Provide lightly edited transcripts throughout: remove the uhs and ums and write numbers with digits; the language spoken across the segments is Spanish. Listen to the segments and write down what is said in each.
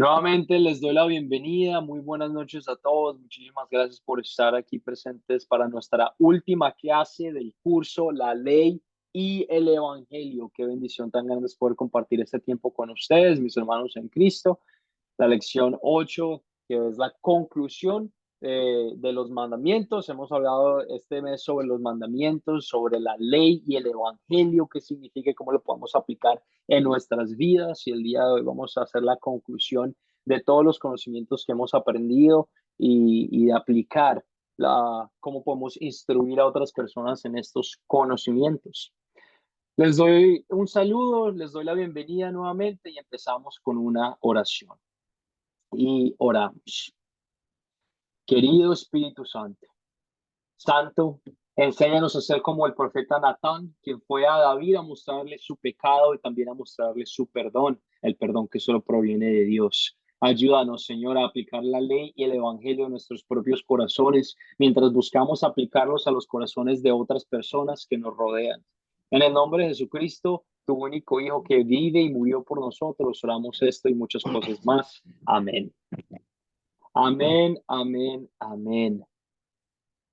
Nuevamente les doy la bienvenida, muy buenas noches a todos, muchísimas gracias por estar aquí presentes para nuestra última clase del curso La Ley y el Evangelio. Qué bendición tan grande es poder compartir este tiempo con ustedes, mis hermanos en Cristo. La lección 8, que es la conclusión de los mandamientos. Hemos hablado este mes sobre los mandamientos, sobre la ley y el evangelio, qué significa y cómo lo podemos aplicar en nuestras vidas. Y el día de hoy vamos a hacer la conclusión de todos los conocimientos que hemos aprendido y de aplicar cómo podemos instruir a otras personas en estos conocimientos. Les doy un saludo, les doy la bienvenida nuevamente y empezamos con una oración y oramos. Querido Espíritu Santo, Santo, enséñanos a ser como el profeta Natán, quien fue a David a mostrarle su pecado y también a mostrarle su perdón, el perdón que solo proviene de Dios. Ayúdanos, Señor, a aplicar la ley y el evangelio en nuestros propios corazones, mientras buscamos aplicarlos a los corazones de otras personas que nos rodean. En el nombre de Jesucristo, tu único Hijo que vive y murió por nosotros, oramos esto y muchas cosas más. Amén. Amén, amén, amén.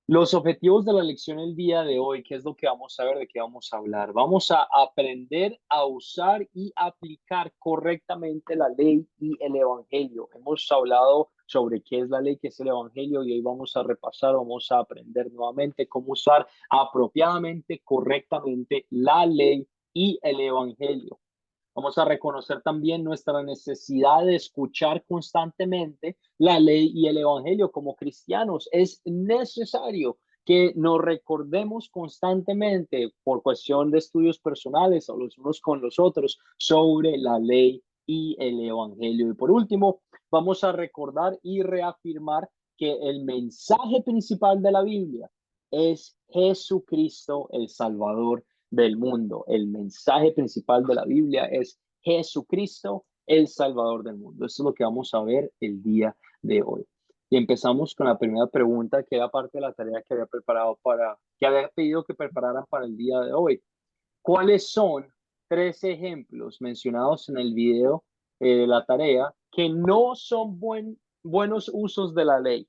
Los objetivos de la lección el día de hoy, ¿qué es lo que vamos a ver? ¿De qué vamos a hablar? Vamos a aprender a usar y aplicar correctamente la ley y el evangelio. Hemos hablado sobre qué es la ley, qué es el evangelio y hoy vamos a repasar, vamos a aprender nuevamente cómo usar apropiadamente, correctamente la ley y el evangelio. Vamos a reconocer también nuestra necesidad de escuchar constantemente la ley y el evangelio como cristianos. Es necesario que nos recordemos constantemente por cuestión de estudios personales o los unos con los otros sobre la ley y el evangelio. Y por último, vamos a recordar y reafirmar que el mensaje principal de la Biblia es Jesucristo, el Salvador del mundo. El mensaje principal de la Biblia es Jesucristo, el Salvador del mundo. Esto es lo que vamos a ver el día de hoy. Y empezamos con la primera pregunta, que era parte de la tarea que había preparado que había pedido que prepararan para el día de hoy. ¿Cuáles son tres ejemplos mencionados en el video de la tarea que no son buenos usos de la ley?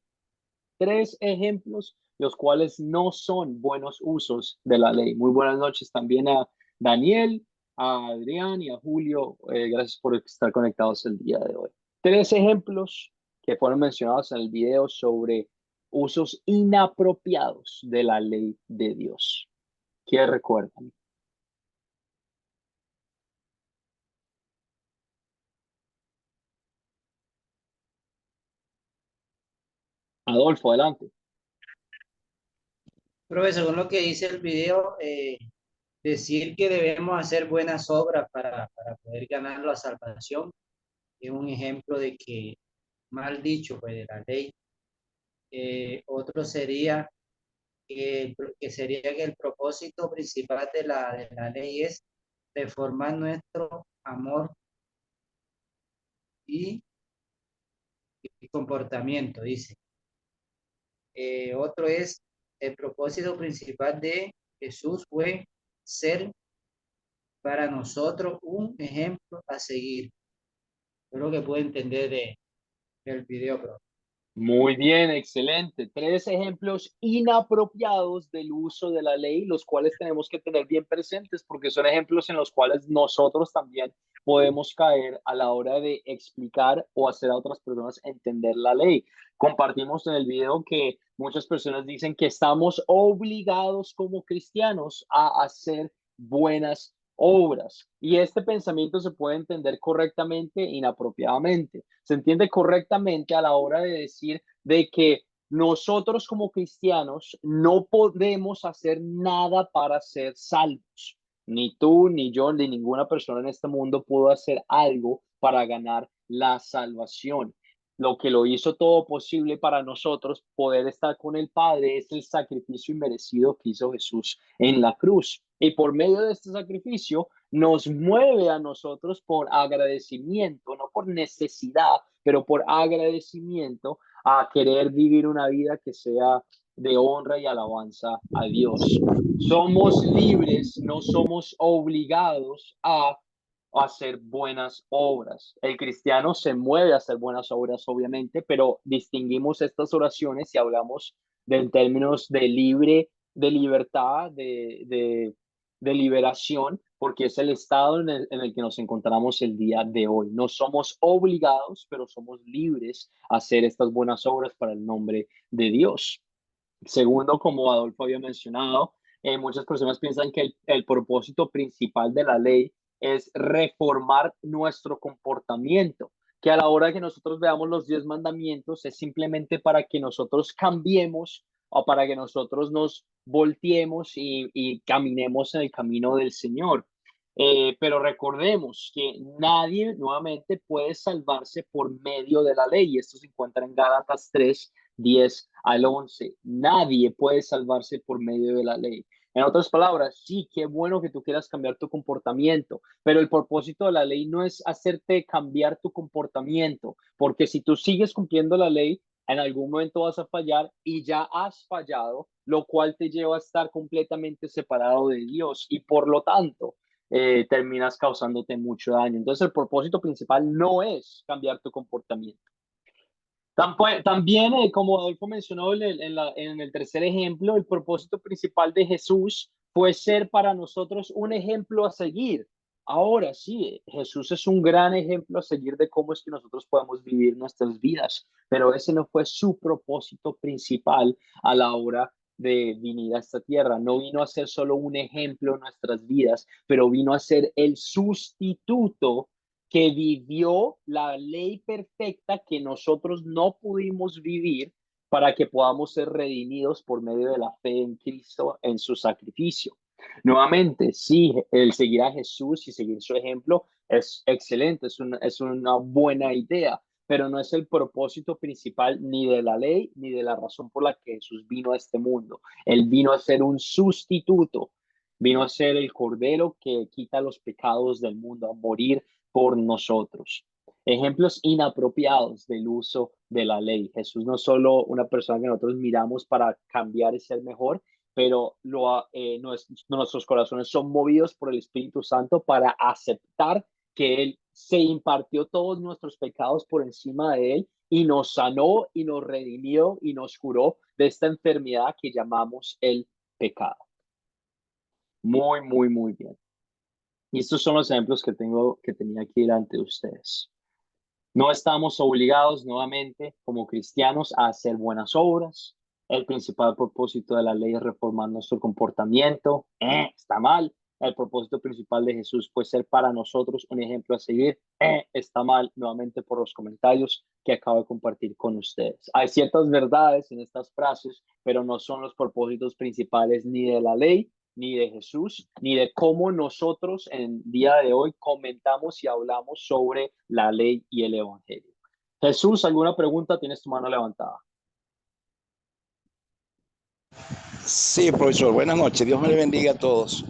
Tres ejemplos, los cuales no son buenos usos de la ley. Muy buenas noches también a Daniel, a Adrián y a Julio. Gracias por estar conectados el día de hoy. Tres ejemplos que fueron mencionados en el video sobre usos inapropiados de la ley de Dios. ¿Qué recuerdan? Adolfo, adelante. Profe, según lo que dice el video, decir que debemos hacer buenas obras para poder ganar la salvación es un ejemplo de que, mal dicho, pues de la ley. Otro sería que el propósito principal de la ley es reformar nuestro amor y, y comportamiento, dice. Otro es el propósito principal de Jesús fue ser para nosotros un ejemplo a seguir. Es lo que puedo entender del video, pero Muy bien, excelente. Tres ejemplos inapropiados del uso de la ley, los cuales tenemos que tener bien presentes porque son ejemplos en los cuales nosotros también podemos caer a la hora de explicar o hacer a otras personas entender la ley. Compartimos en el video que muchas personas dicen que estamos obligados como cristianos a hacer buenas obras. Y este pensamiento se puede entender correctamente e inapropiadamente. Se entiende correctamente a la hora de decir de que nosotros como cristianos no podemos hacer nada para ser salvos. Ni tú, ni yo, ni ninguna persona en este mundo pudo hacer algo para ganar la salvación. Lo que lo hizo todo posible para nosotros poder estar con el Padre es el sacrificio inmerecido que hizo Jesús en la cruz. Y por medio de este sacrificio nos mueve a nosotros por agradecimiento, no por necesidad, pero por agradecimiento a querer vivir una vida que sea de honra y alabanza a Dios. Somos libres, no somos obligados a a hacer buenas obras. El cristiano se mueve a hacer buenas obras, obviamente, pero distinguimos estas oraciones y hablamos de, en términos de libre, de libertad, de liberación, porque es el estado en el que nos encontramos el día de hoy. No somos obligados, pero somos libres a hacer estas buenas obras para el nombre de Dios. Segundo, como Adolfo había mencionado, muchas personas piensan que el propósito principal de la ley es reformar nuestro comportamiento, que a la hora que nosotros veamos los 10 mandamientos es simplemente para que nosotros cambiemos o para que nosotros nos volteemos y caminemos en el camino del Señor. Pero recordemos que nadie nuevamente puede salvarse por medio de la ley. Y esto se encuentra en Gálatas 3:10 al 11. Nadie puede salvarse por medio de la ley. En otras palabras, sí, qué bueno que tú quieras cambiar tu comportamiento, pero el propósito de la ley no es hacerte cambiar tu comportamiento, porque si tú sigues cumpliendo la ley, en algún momento vas a fallar y ya has fallado, lo cual te lleva a estar completamente separado de Dios y por lo tanto terminas causándote mucho daño. Entonces el propósito principal no es cambiar tu comportamiento. También, como Adolfo mencionó en el tercer ejemplo, el propósito principal de Jesús fue ser para nosotros un ejemplo a seguir. Ahora sí, Jesús es un gran ejemplo a seguir de cómo es que nosotros podemos vivir nuestras vidas, pero ese no fue su propósito principal a la hora de venir a esta tierra. No vino a ser solo un ejemplo en nuestras vidas, pero vino a ser el sustituto que vivió la ley perfecta que nosotros no pudimos vivir para que podamos ser redimidos por medio de la fe en Cristo, en su sacrificio. Nuevamente, sí, el seguir a Jesús y seguir su ejemplo es excelente, es una buena idea, pero no es el propósito principal ni de la ley ni de la razón por la que Jesús vino a este mundo. Él vino a ser un sustituto, vino a ser el cordero que quita los pecados del mundo, a morir por nosotros. Ejemplos inapropiados del uso de la ley. Jesús no es solo una persona que nosotros miramos para cambiar y ser mejor, pero nuestros corazones son movidos por el Espíritu Santo para aceptar que Él se impartió todos nuestros pecados por encima de Él y nos sanó y nos redimió y nos curó de esta enfermedad que llamamos el pecado. Muy, muy, muy bien. Y estos son los ejemplos que tenía aquí delante de ustedes. No estamos obligados nuevamente como cristianos a hacer buenas obras. El principal propósito de la ley es reformar nuestro comportamiento. Está mal. El propósito principal de Jesús fue ser para nosotros un ejemplo a seguir. Está mal, nuevamente por los comentarios que acabo de compartir con ustedes. Hay ciertas verdades en estas frases, pero no son los propósitos principales ni de la ley ni de Jesús, ni de cómo nosotros en día de hoy comentamos y hablamos sobre la ley y el evangelio. Jesús, ¿alguna pregunta? Tienes tu mano levantada. Sí, profesor, buenas noches. Dios me le bendiga a todos.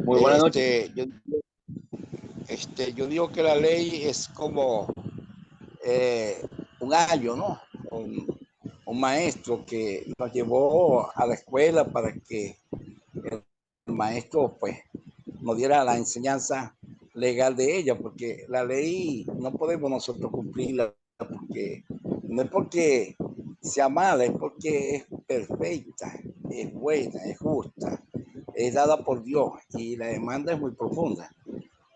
Muy buenas noches. Yo digo que la ley es como un ayo, ¿no? Un maestro que nos llevó a la escuela para que el maestro pues nos diera la enseñanza legal de ella, porque la ley no podemos nosotros cumplirla, porque no es porque sea mala, es porque es perfecta, es buena, es justa, es dada por Dios y la demanda es muy profunda.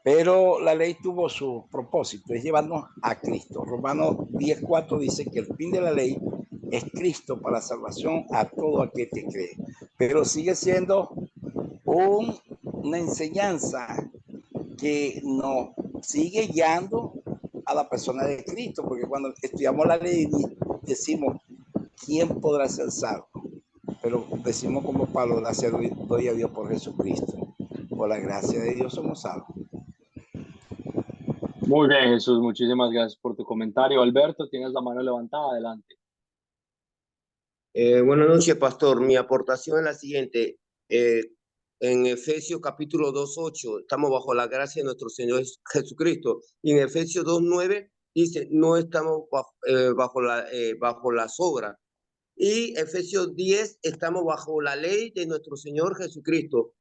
Pero la ley tuvo su propósito, es llevarnos a Cristo. Romanos 10:4 dice que el fin de la ley es Cristo para la salvación a todo aquel que cree. Pero sigue siendo una enseñanza que nos sigue guiando a la persona de Cristo, porque cuando estudiamos la ley decimos, ¿quién podrá ser salvo? Pero decimos como Pablo, gracias doy a Dios por Jesucristo. Por la gracia de Dios somos salvos. Muy bien, Jesús, muchísimas gracias por tu comentario. Alberto, tienes la mano levantada, adelante. Buenas noches, pastor. Mi aportación es la siguiente. En Efesios capítulo 2:8 estamos bajo la gracia de nuestro Señor Jesucristo. Y en Efesios 2:9 dice, no estamos bajo las obras. Y Efesios 10 estamos bajo la ley de nuestro Señor Jesucristo.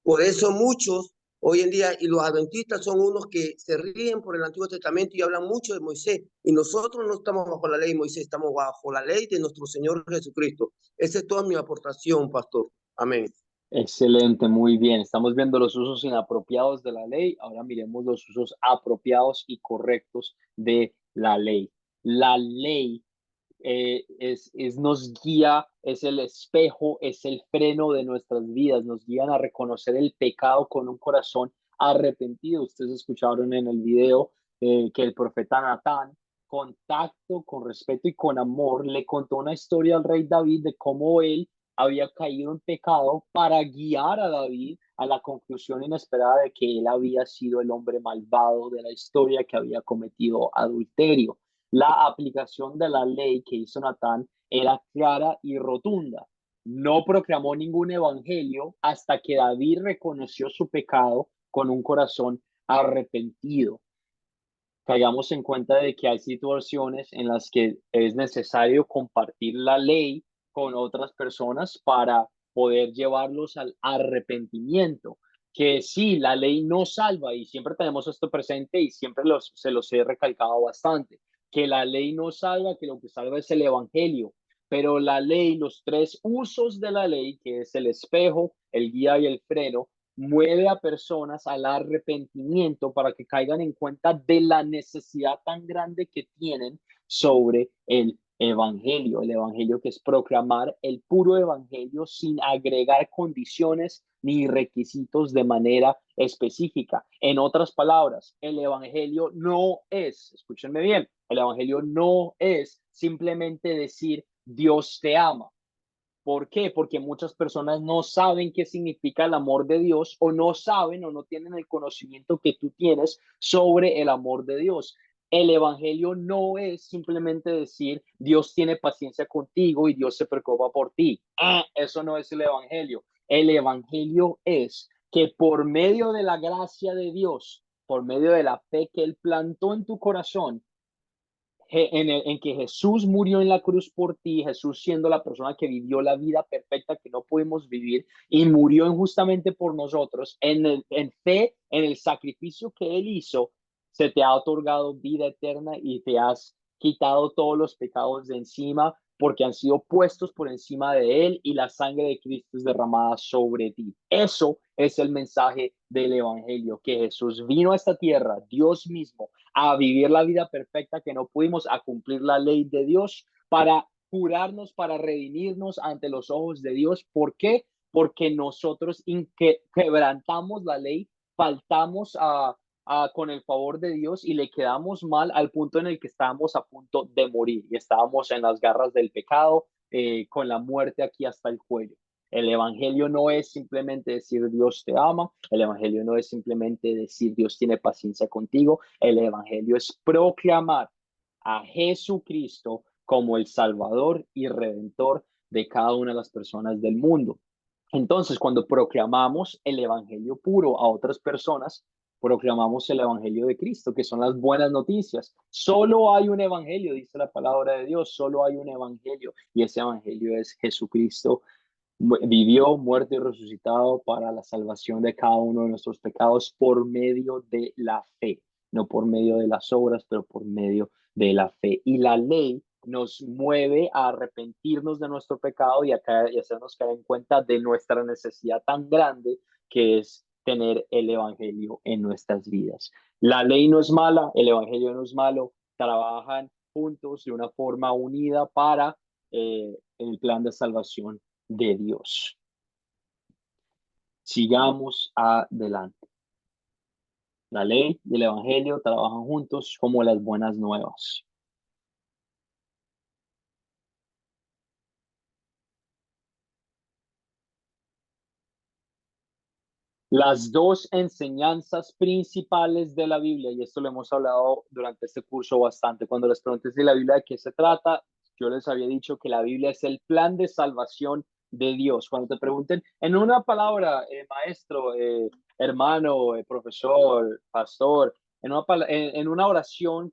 Por eso muchos hoy en día, y los adventistas son unos que se ríen por el Antiguo Testamento y hablan mucho de Moisés, y nosotros no estamos bajo la ley de Moisés, estamos bajo la ley de nuestro Señor Jesucristo. Esa es toda mi aportación, pastor. Amén. Excelente, muy bien. Estamos viendo los usos inapropiados de la ley. Ahora miremos los usos apropiados y correctos de la ley. La ley nos guía, es el espejo, es el freno de nuestras vidas, nos guían a reconocer el pecado con un corazón arrepentido. Ustedes escucharon en el video que el profeta Natán, con tacto, con respeto y con amor, le contó una historia al rey David de cómo él había caído en pecado para guiar a David a la conclusión inesperada de que él había sido el hombre malvado de la historia que había cometido adulterio. La aplicación de la ley que hizo Natán era clara y rotunda. No proclamó ningún evangelio hasta que David reconoció su pecado con un corazón arrepentido. Caigamos en cuenta de que hay situaciones en las que es necesario compartir la ley con otras personas para poder llevarlos al arrepentimiento. Que sí, la ley no salva y siempre tenemos esto presente y siempre se los he recalcado bastante, que la ley no salva, que lo que salva es el evangelio, pero la ley, los tres usos de la ley, que es el espejo, el guía y el freno, mueve a personas al arrepentimiento para que caigan en cuenta de la necesidad tan grande que tienen sobre el evangelio que es proclamar el puro evangelio sin agregar condiciones ni requisitos de manera específica. En otras palabras, el evangelio no es, escúchenme bien, el evangelio no es simplemente decir Dios te ama. ¿Por qué? Porque muchas personas no saben qué significa el amor de Dios o no saben o no tienen el conocimiento que tú tienes sobre el amor de Dios. El evangelio no es simplemente decir Dios tiene paciencia contigo y Dios se preocupa por ti. Eso no es el evangelio. El evangelio es que por medio de la gracia de Dios, por medio de la fe que Él plantó en tu corazón, en que Jesús murió en la cruz por ti, Jesús siendo la persona que vivió la vida perfecta que no pudimos vivir y murió injustamente por nosotros, en fe, en el sacrificio que Él hizo, se te ha otorgado vida eterna y te has quitado todos los pecados de encima porque han sido puestos por encima de Él y la sangre de Cristo es derramada sobre ti. Eso es el mensaje del Evangelio, que Jesús vino a esta tierra, Dios mismo, a vivir la vida perfecta que no pudimos, a cumplir la ley de Dios, para curarnos, para redimirnos ante los ojos de Dios. ¿Por qué? Porque nosotros quebrantamos la ley, faltamos con el favor de Dios y le quedamos mal al punto en el que estábamos a punto de morir y estábamos en las garras del pecado, con la muerte aquí hasta el cuello. El evangelio no es simplemente decir Dios te ama, el evangelio no es simplemente decir Dios tiene paciencia contigo, el evangelio es proclamar a Jesucristo como el Salvador y Redentor de cada una de las personas del mundo. Entonces, cuando proclamamos el evangelio puro a otras personas, proclamamos el evangelio de Cristo, que son las buenas noticias. Solo hay un evangelio, dice la palabra de Dios, solo hay un evangelio y ese evangelio es Jesucristo. Vivió, muerto y resucitado para la salvación de cada uno de nuestros pecados por medio de la fe, no por medio de las obras, pero por medio de la fe. Y la ley nos mueve a arrepentirnos de nuestro pecado y hacernos caer en cuenta de nuestra necesidad tan grande que es tener el evangelio en nuestras vidas. La ley no es mala, el evangelio no es malo, trabajan juntos de una forma unida para el plan de salvación de Dios. Sigamos adelante. La ley y el evangelio trabajan juntos como las buenas nuevas. Las dos enseñanzas principales de la Biblia, y esto lo hemos hablado durante este curso bastante, cuando les pregunté si la Biblia de qué se trata, yo les había dicho que la Biblia es el plan de salvación de Dios. Cuando te pregunten en una palabra, maestro, hermano, profesor, pastor, en una oración,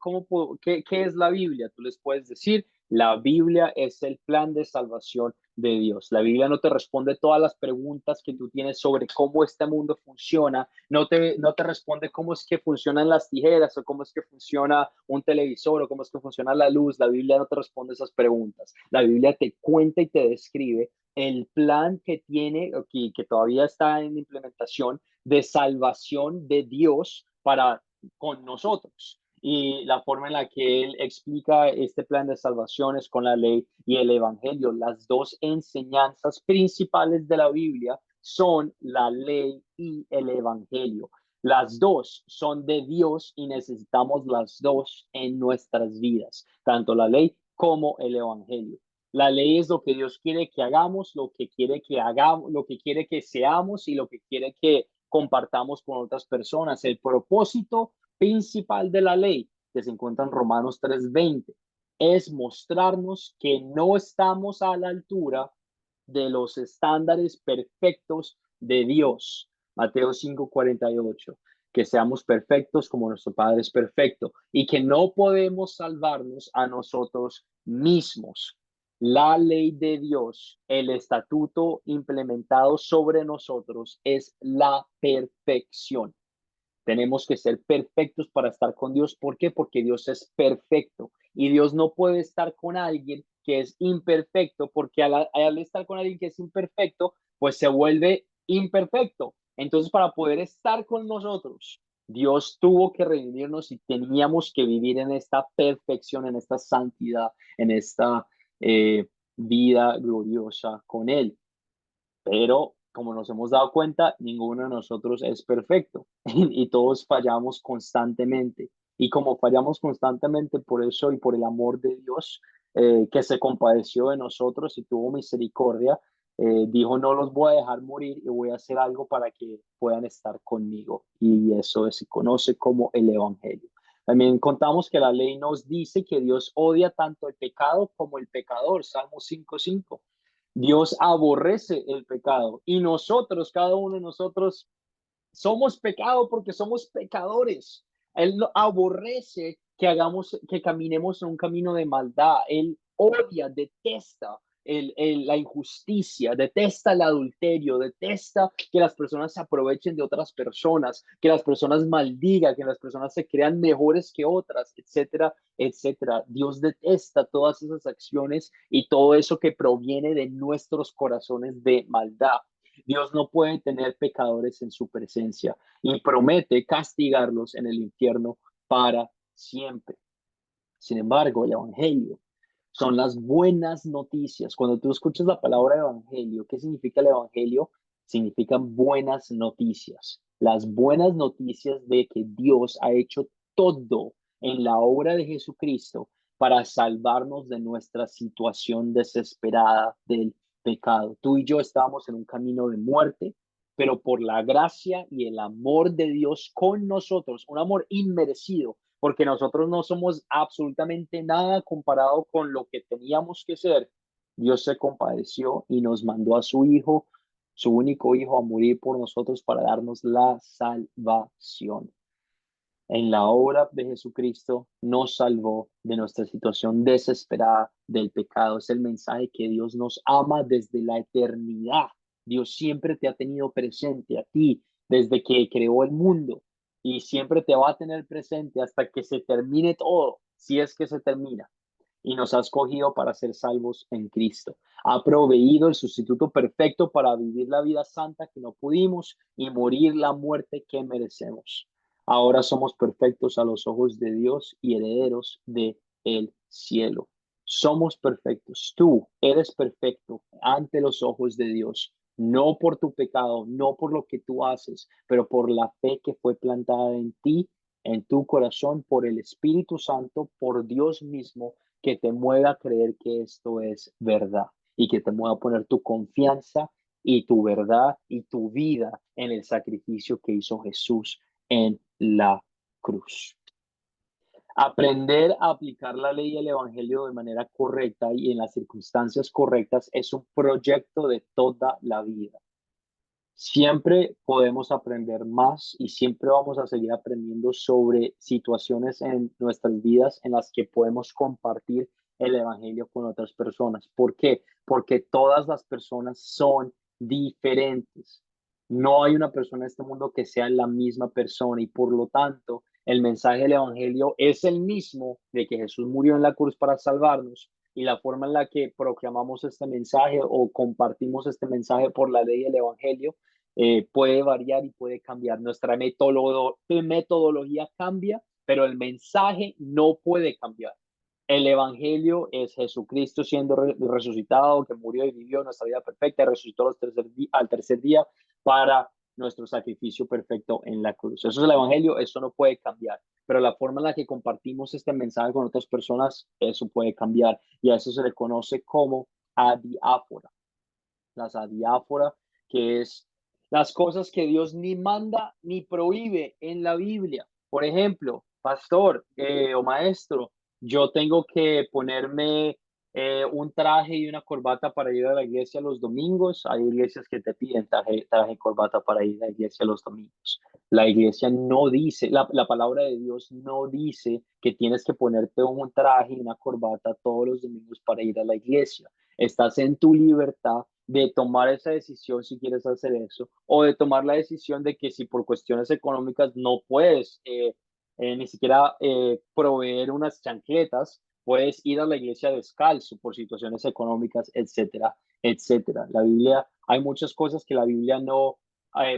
¿qué es la Biblia? Tú les puedes decir, la Biblia es el plan de salvación de Dios. La Biblia no te responde todas las preguntas que tú tienes sobre cómo este mundo funciona, no te responde cómo es que funcionan las tijeras o cómo es que funciona un televisor o cómo es que funciona la luz. La Biblia no te responde esas preguntas. La Biblia te cuenta y te describe el plan que tiene, que todavía está en implementación, de salvación de Dios para con nosotros. Y la forma en la que él explica este plan de salvación es con la ley y el evangelio. Las dos enseñanzas principales de la Biblia son la ley y el evangelio. Las dos son de Dios y necesitamos las dos en nuestras vidas, tanto la ley como el evangelio. La ley es lo que Dios quiere que hagamos, lo que quiere que hagamos, lo que quiere que seamos y lo que quiere que compartamos con otras personas. El propósito principal de la ley, que se encuentra en Romanos 3:20, es mostrarnos que no estamos a la altura de los estándares perfectos de Dios. Mateo 5:48, que seamos perfectos como nuestro Padre es perfecto y que no podemos salvarnos a nosotros mismos. La ley de Dios, el estatuto implementado sobre nosotros es la perfección. Tenemos que ser perfectos para estar con Dios. ¿Por qué? Porque Dios es perfecto y Dios no puede estar con alguien que es imperfecto, porque al estar con alguien que es imperfecto, pues se vuelve imperfecto. Entonces, para poder estar con nosotros, Dios tuvo que redimirnos y teníamos que vivir en esta perfección, en esta santidad, en esta vida gloriosa con Él. Pero como nos hemos dado cuenta, ninguno de nosotros es perfecto y todos fallamos constantemente. Y como fallamos constantemente por eso y por el amor de Dios, que se compadeció de nosotros y tuvo misericordia, dijo, no los voy a dejar morir y voy a hacer algo para que puedan estar conmigo. Y eso se conoce como el Evangelio. También contamos que la ley nos dice que Dios odia tanto el pecado como el pecador, Salmo 5:5. Dios aborrece el pecado y nosotros, cada uno de nosotros, somos pecado porque somos pecadores. Él aborrece que caminemos en un camino de maldad. Él odia, detesta la injusticia, detesta el adulterio, detesta que las personas se aprovechen de otras personas, que las personas maldigan, que las personas se crean mejores que otras, etcétera, etcétera. Dios detesta todas esas acciones y todo eso que proviene de nuestros corazones de maldad. Dios no puede tener pecadores en su presencia y promete castigarlos en el infierno para siempre. Sin embargo, el Evangelio son las buenas noticias. Cuando tú escuchas la palabra Evangelio, ¿qué significa el Evangelio? Significan buenas noticias. Las buenas noticias de que Dios ha hecho todo en la obra de Jesucristo para salvarnos de nuestra situación desesperada del pecado. Tú y yo estábamos en un camino de muerte, pero por la gracia y el amor de Dios con nosotros, un amor inmerecido, porque nosotros no somos absolutamente nada comparado con lo que teníamos que ser. Dios se compadeció y nos mandó a su Hijo, su único Hijo, a morir por nosotros para darnos la salvación. En la obra de Jesucristo nos salvó de nuestra situación desesperada del pecado. Es el mensaje que Dios nos ama desde la eternidad. Dios siempre te ha tenido presente a ti desde que creó el mundo y siempre te va a tener presente hasta que se termine todo, si es que se termina. Y nos ha escogido para ser salvos en Cristo. Ha proveído el sustituto perfecto para vivir la vida santa que no pudimos y morir la muerte que merecemos. Ahora somos perfectos a los ojos de Dios y herederos de el cielo. Somos perfectos. Tú eres perfecto ante los ojos de Dios, no por tu pecado, no por lo que tú haces, pero por la fe que fue plantada en ti, en tu corazón, por el Espíritu Santo, por Dios mismo, que te mueva a creer que esto es verdad y que te mueva a poner tu confianza y tu verdad y tu vida en el sacrificio que hizo Jesús en la cruz. Aprender a aplicar la ley y el evangelio de manera correcta y en las circunstancias correctas es un proyecto de toda la vida. Siempre podemos aprender más y siempre vamos a seguir aprendiendo sobre situaciones en nuestras vidas en las que podemos compartir el evangelio con otras personas. ¿Por qué? Porque todas las personas son diferentes. No hay una persona en este mundo que sea la misma persona y por lo tanto el mensaje del evangelio es el mismo de que Jesús murió en la cruz para salvarnos y la forma en la que proclamamos este mensaje o compartimos este mensaje por la ley del evangelio puede variar y puede cambiar. Nuestra metodología cambia, pero el mensaje no puede cambiar. El evangelio es Jesucristo siendo resucitado, que murió y vivió nuestra vida perfecta, resucitó al tercer día para nuestro sacrificio perfecto en la cruz. Eso es el evangelio, eso no puede cambiar, pero la forma en la que compartimos este mensaje con otras personas, eso puede cambiar y a eso se le conoce como adiáfora. Las adiáfora, que es las cosas que Dios ni manda ni prohíbe en la Biblia. Por ejemplo, pastor o maestro, yo tengo que ponerme un traje y una corbata para ir a la iglesia los domingos. Hay iglesias que te piden traje y corbata para ir a la iglesia los domingos. La iglesia no dice, la palabra de Dios no dice que tienes que ponerte un traje y una corbata todos los domingos para ir a la iglesia. Estás en tu libertad de tomar esa decisión si quieres hacer eso, o de tomar la decisión de que si por cuestiones económicas no puedes ni siquiera proveer unas chancletas, puedes ir a la iglesia descalzo por situaciones económicas, etcétera, etcétera. La Biblia, hay muchas cosas que la Biblia no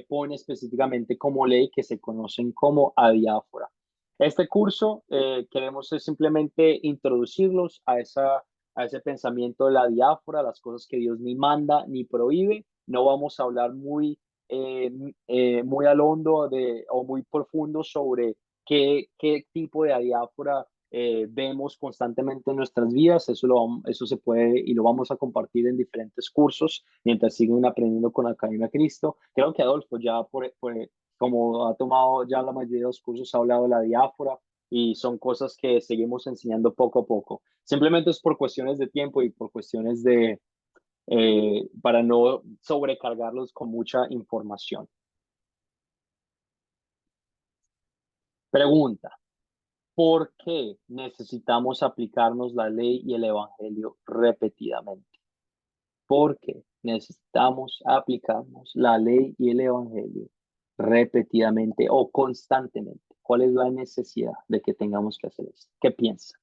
pone específicamente como ley que se conocen como adiáfora. Este curso queremos es simplemente introducirlos a ese pensamiento de la diáfora, las cosas que Dios ni manda ni prohíbe. No vamos a hablar muy al hondo o muy profundo sobre qué tipo de diáfora vemos constantemente en nuestras vidas. Eso se puede y lo vamos a compartir en diferentes cursos mientras siguen aprendiendo con Academia Cristo. Creo que Adolfo ya como ha tomado ya la mayoría de los cursos, ha hablado de la diáfora y son cosas que seguimos enseñando poco a poco. Simplemente es por cuestiones de tiempo y por cuestiones para no sobrecargarlos con mucha información. Pregunta, ¿por qué necesitamos aplicarnos la ley y el evangelio repetidamente? ¿Por qué necesitamos aplicarnos la ley y el evangelio repetidamente o constantemente? ¿Cuál es la necesidad de que tengamos que hacer esto? ¿Qué piensa?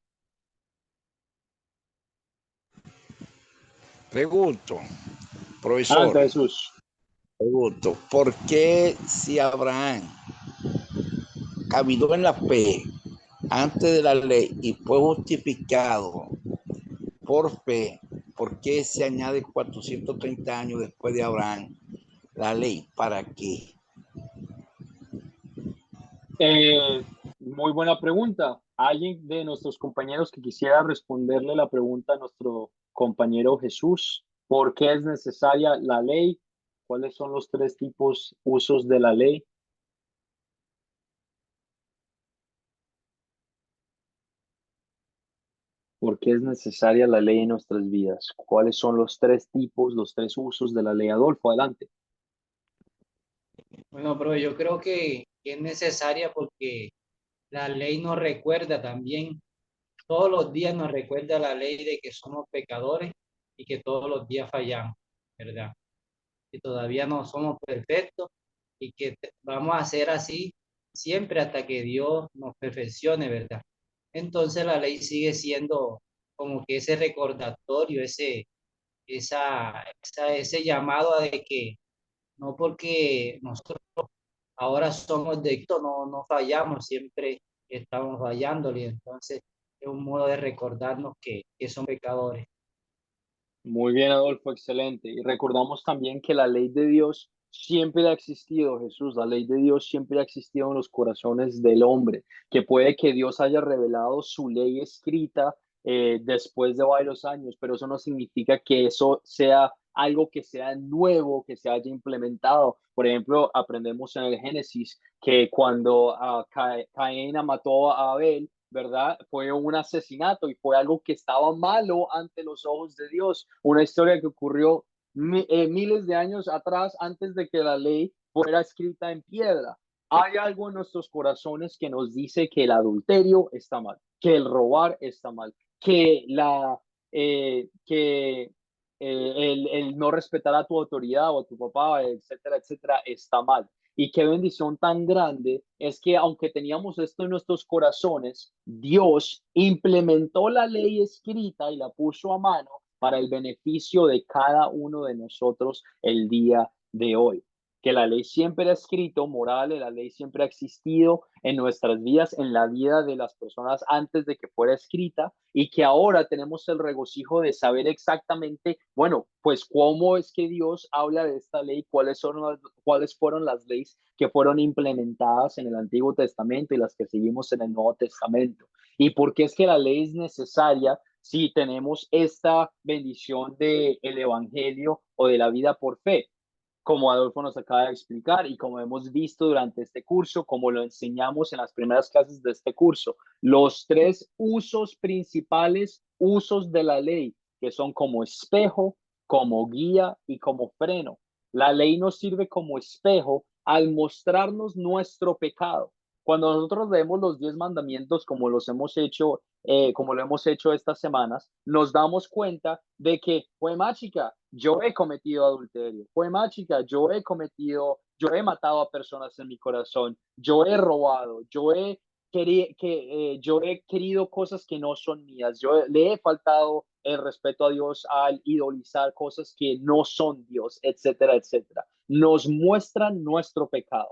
Pregunto, Adelante, profesor, Jesús. pregunto, ¿por qué si Abraham caminó en la fe antes de la ley y fue justificado por fe, por qué se añade 430 años después de Abraham la ley? ¿Para qué? Muy buena pregunta. ¿Alguien de nuestros compañeros que quisiera responderle la pregunta a nuestro compañero Jesús? ¿Por qué es necesaria la ley? ¿Cuáles son los tres tipos usos de la ley? ¿Por qué es necesaria la ley en nuestras vidas? ¿Cuáles son los tres tipos, los tres usos de la ley? Adolfo, adelante. Bueno, pero yo creo que es necesaria porque la ley nos recuerda también, todos los días nos recuerda la ley de que somos pecadores y que todos los días fallamos, ¿verdad? Que todavía no somos perfectos y que vamos a ser así siempre hasta que Dios nos perfeccione, ¿verdad? Entonces la ley sigue siendo como que ese recordatorio, ese llamado a de que no porque nosotros ahora somos de esto, no fallamos, siempre estamos fallándole. Entonces es un modo de recordarnos que son pecadores. Muy bien, Adolfo, excelente. Y recordamos también que la ley de Dios siempre ha existido, Jesús. La ley de Dios siempre ha existido en los corazones del hombre, que puede que Dios haya revelado su ley escrita después de varios años, pero eso no significa que eso sea algo que sea nuevo, que se haya implementado. Por ejemplo, aprendemos en el Génesis que cuando Caín mató a Abel, ¿verdad? Fue un asesinato y fue algo que estaba malo ante los ojos de Dios. Una historia que ocurrió miles de años atrás antes de que la ley fuera escrita en piedra. Hay algo en nuestros corazones que nos dice que el adulterio está mal, que el robar está mal, que el no respetar a tu autoridad o a tu papá, etcétera, etcétera, está mal. Y qué bendición tan grande es que aunque teníamos esto en nuestros corazones, Dios implementó la ley escrita y la puso a mano para el beneficio de cada uno de nosotros el día de hoy. Que la ley siempre ha escrito, morales, la ley siempre ha existido en nuestras vidas, en la vida de las personas antes de que fuera escrita, y que ahora tenemos el regocijo de saber exactamente, bueno, pues cómo es que Dios habla de esta ley, cuáles fueron las leyes que fueron implementadas en el Antiguo Testamento y las que seguimos en el Nuevo Testamento. Y por qué es que la ley es necesaria si tenemos esta bendición del Evangelio o de la vida por fe, como Adolfo nos acaba de explicar y como hemos visto durante este curso, como lo enseñamos en las primeras clases de este curso, los tres usos principales, usos de la ley, que son como espejo, como guía y como freno. La ley nos sirve como espejo al mostrarnos nuestro pecado. Cuando nosotros leemos los 10 mandamientos, como lo hemos hecho estas semanas, nos damos cuenta de que, pues, chica, yo he cometido adulterio, pues, chica, yo he matado a personas en mi corazón, yo he robado, yo he querido cosas que no son mías, le he faltado el respeto a Dios al idolizar cosas que no son Dios, etcétera, etcétera. Nos muestran nuestro pecado.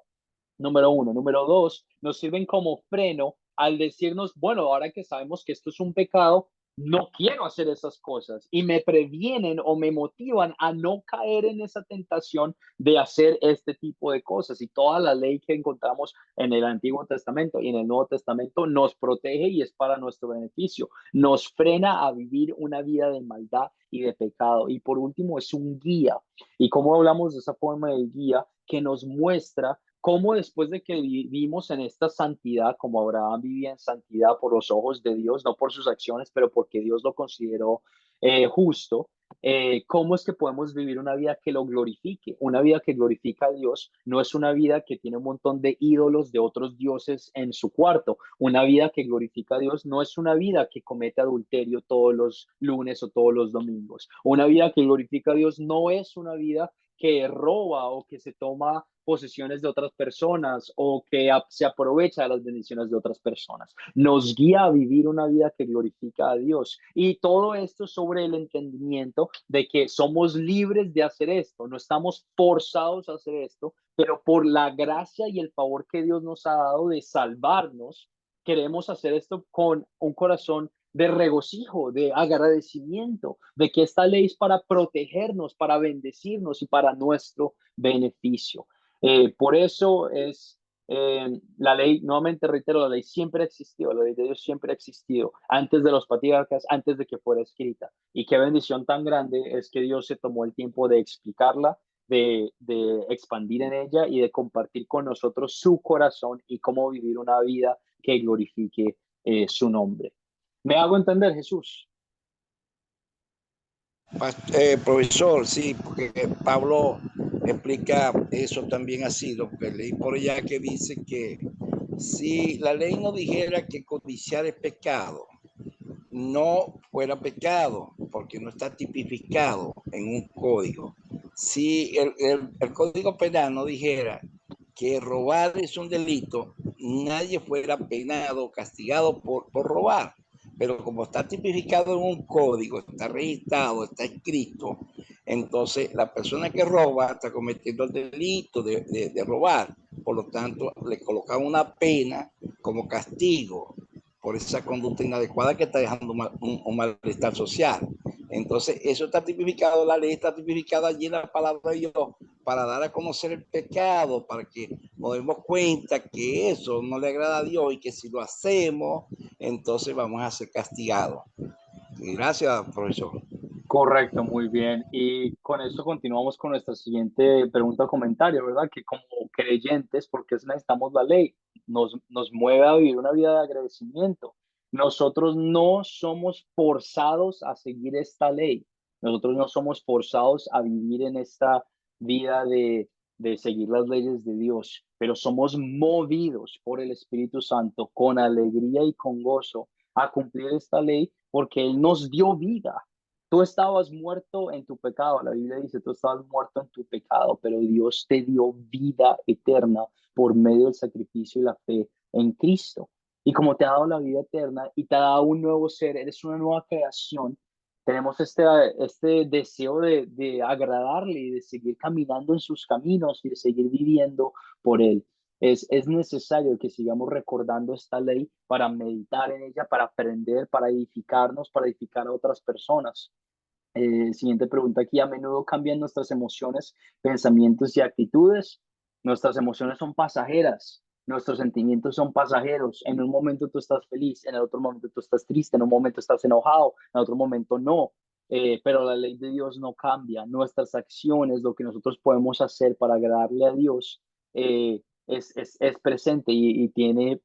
Número uno. Número dos, nos sirven como freno al decirnos, bueno, ahora que sabemos que esto es un pecado, no quiero hacer esas cosas y me previenen o me motivan a no caer en esa tentación de hacer este tipo de cosas. Y toda la ley que encontramos en el Antiguo Testamento y en el Nuevo Testamento nos protege y es para nuestro beneficio. Nos frena a vivir una vida de maldad y de pecado. Y por último, es un guía. ¿Y cómo hablamos de esa forma de guía? Que nos muestra cómo después de que vivimos en esta santidad, como Abraham vivía en santidad por los ojos de Dios, no por sus acciones, pero porque Dios lo consideró justo, cómo es que podemos vivir una vida que lo glorifique. Una vida que glorifica a Dios no es una vida que tiene un montón de ídolos de otros dioses en su cuarto. Una vida que glorifica a Dios no es una vida que comete adulterio todos los lunes o todos los domingos. Una vida que glorifica a Dios no es una vida que roba o que se toma posesiones de otras personas o que se aprovecha de las bendiciones de otras personas. Nos guía a vivir una vida que glorifica a Dios. Y todo esto sobre el entendimiento de que somos libres de hacer esto, no estamos forzados a hacer esto, pero por la gracia y el favor que Dios nos ha dado de salvarnos, queremos hacer esto con un corazón de regocijo, de agradecimiento, de que esta ley es para protegernos, para bendecirnos y para nuestro beneficio. Por eso es la ley, nuevamente reitero, la ley siempre ha existido, la ley de Dios siempre ha existido, antes de los patriarcas, antes de que fuera escrita. Y qué bendición tan grande es que Dios se tomó el tiempo de explicarla, de expandir en ella y de compartir con nosotros su corazón y cómo vivir una vida que glorifique su nombre. ¿Me hago entender, Jesús? Profesor, sí, porque Pablo explica eso también así, lo que leí por allá que dice que si la ley no dijera que codiciar es pecado, no fuera pecado, porque no está tipificado en un código. Si el Código Penal no dijera que robar es un delito, nadie fuera penado, castigado por robar. Pero como está tipificado en un código, está registrado, está escrito, entonces la persona que roba está cometiendo el delito de robar. Por lo tanto, le colocan una pena como castigo por esa conducta inadecuada que está dejando un malestar social. Entonces, eso está tipificado, la ley está tipificada allí en la palabra de Dios para dar a conocer el pecado, para que nos demos cuenta que eso no le agrada a Dios y que si lo hacemos, entonces vamos a ser castigados. Gracias, profesor. Correcto, muy bien. Y con esto continuamos con nuestra siguiente pregunta o comentario, ¿verdad? Que como creyentes, ¿por qué necesitamos la ley? Nos mueve a vivir una vida de agradecimiento. Nosotros no somos forzados a seguir esta ley. Nosotros no somos forzados a vivir en esta vida de seguir las leyes de Dios, pero somos movidos por el Espíritu Santo con alegría y con gozo a cumplir esta ley porque Él nos dio vida. Tú estabas muerto en tu pecado, la Biblia dice, tú estabas muerto en tu pecado, pero Dios te dio vida eterna por medio del sacrificio y la fe en Cristo. Y como te ha dado la vida eterna y te ha dado un nuevo ser, eres una nueva creación, tenemos este deseo de agradarle y de seguir caminando en sus caminos y de seguir viviendo por Él. Es necesario que sigamos recordando esta ley para meditar en ella, para aprender, para edificarnos, para edificar a otras personas. Siguiente pregunta aquí. A menudo cambian nuestras emociones, pensamientos y actitudes. Nuestras emociones son pasajeras, nuestros sentimientos son pasajeros. En un momento tú estás feliz, en el otro momento tú estás triste, en un momento estás enojado, en otro momento no. Pero la ley de Dios no cambia. Nuestras acciones, lo que nosotros podemos hacer para agradarle a Dios, es presente y tiene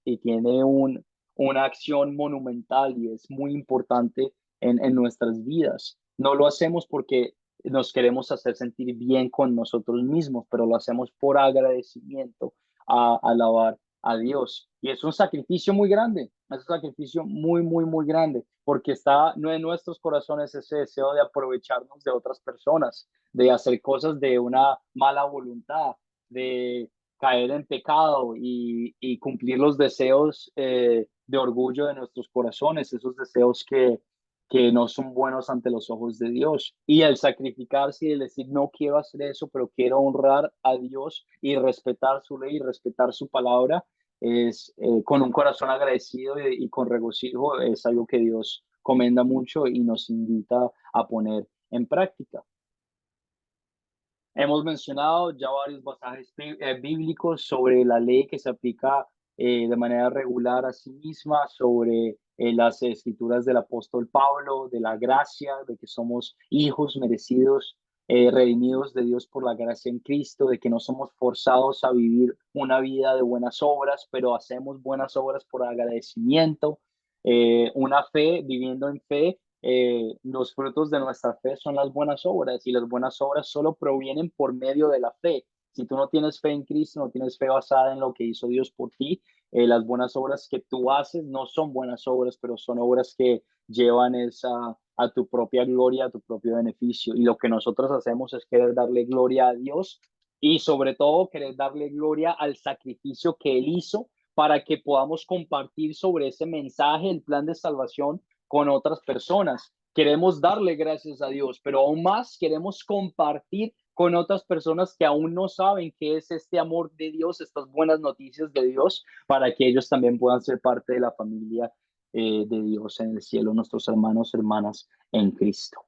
una acción monumental y es muy importante en nuestras vidas. No lo hacemos porque nos queremos hacer sentir bien con nosotros mismos, pero lo hacemos por agradecimiento a alabar a Dios. Y es un sacrificio muy grande, es un sacrificio muy, muy, muy grande, porque está no en nuestros corazones ese deseo de aprovecharnos de otras personas, de hacer cosas de una mala voluntad, de caer en pecado y cumplir los deseos de orgullo de nuestros corazones, esos deseos que no son buenos ante los ojos de Dios. Y el sacrificarse y el decir, no quiero hacer eso, pero quiero honrar a Dios y respetar su ley y respetar su palabra, es con un corazón agradecido y con regocijo, es algo que Dios comenda mucho y nos invita a poner en práctica. Hemos mencionado ya varios pasajes bíblicos sobre la ley que se aplica de manera regular a sí misma, sobre las escrituras del apóstol Pablo, de la gracia, de que somos hijos merecidos, redimidos de Dios por la gracia en Cristo, de que no somos forzados a vivir una vida de buenas obras, pero hacemos buenas obras por agradecimiento, una fe, viviendo en fe. Los frutos de nuestra fe son las buenas obras y las buenas obras solo provienen por medio de la fe. Si tú no tienes fe en Cristo, no tienes fe basada en lo que hizo Dios por ti, las buenas obras que tú haces no son buenas obras, pero son obras que llevan a tu propia gloria, a tu propio beneficio. Y lo que nosotros hacemos es querer darle gloria a Dios y sobre todo querer darle gloria al sacrificio que Él hizo para que podamos compartir sobre ese mensaje, el plan de salvación con otras personas. Queremos darle gracias a Dios, pero aún más queremos compartir con otras personas que aún no saben qué es este amor de Dios, estas buenas noticias de Dios, para que ellos también puedan ser parte de la familia de Dios en el cielo, nuestros hermanos, hermanas en Cristo.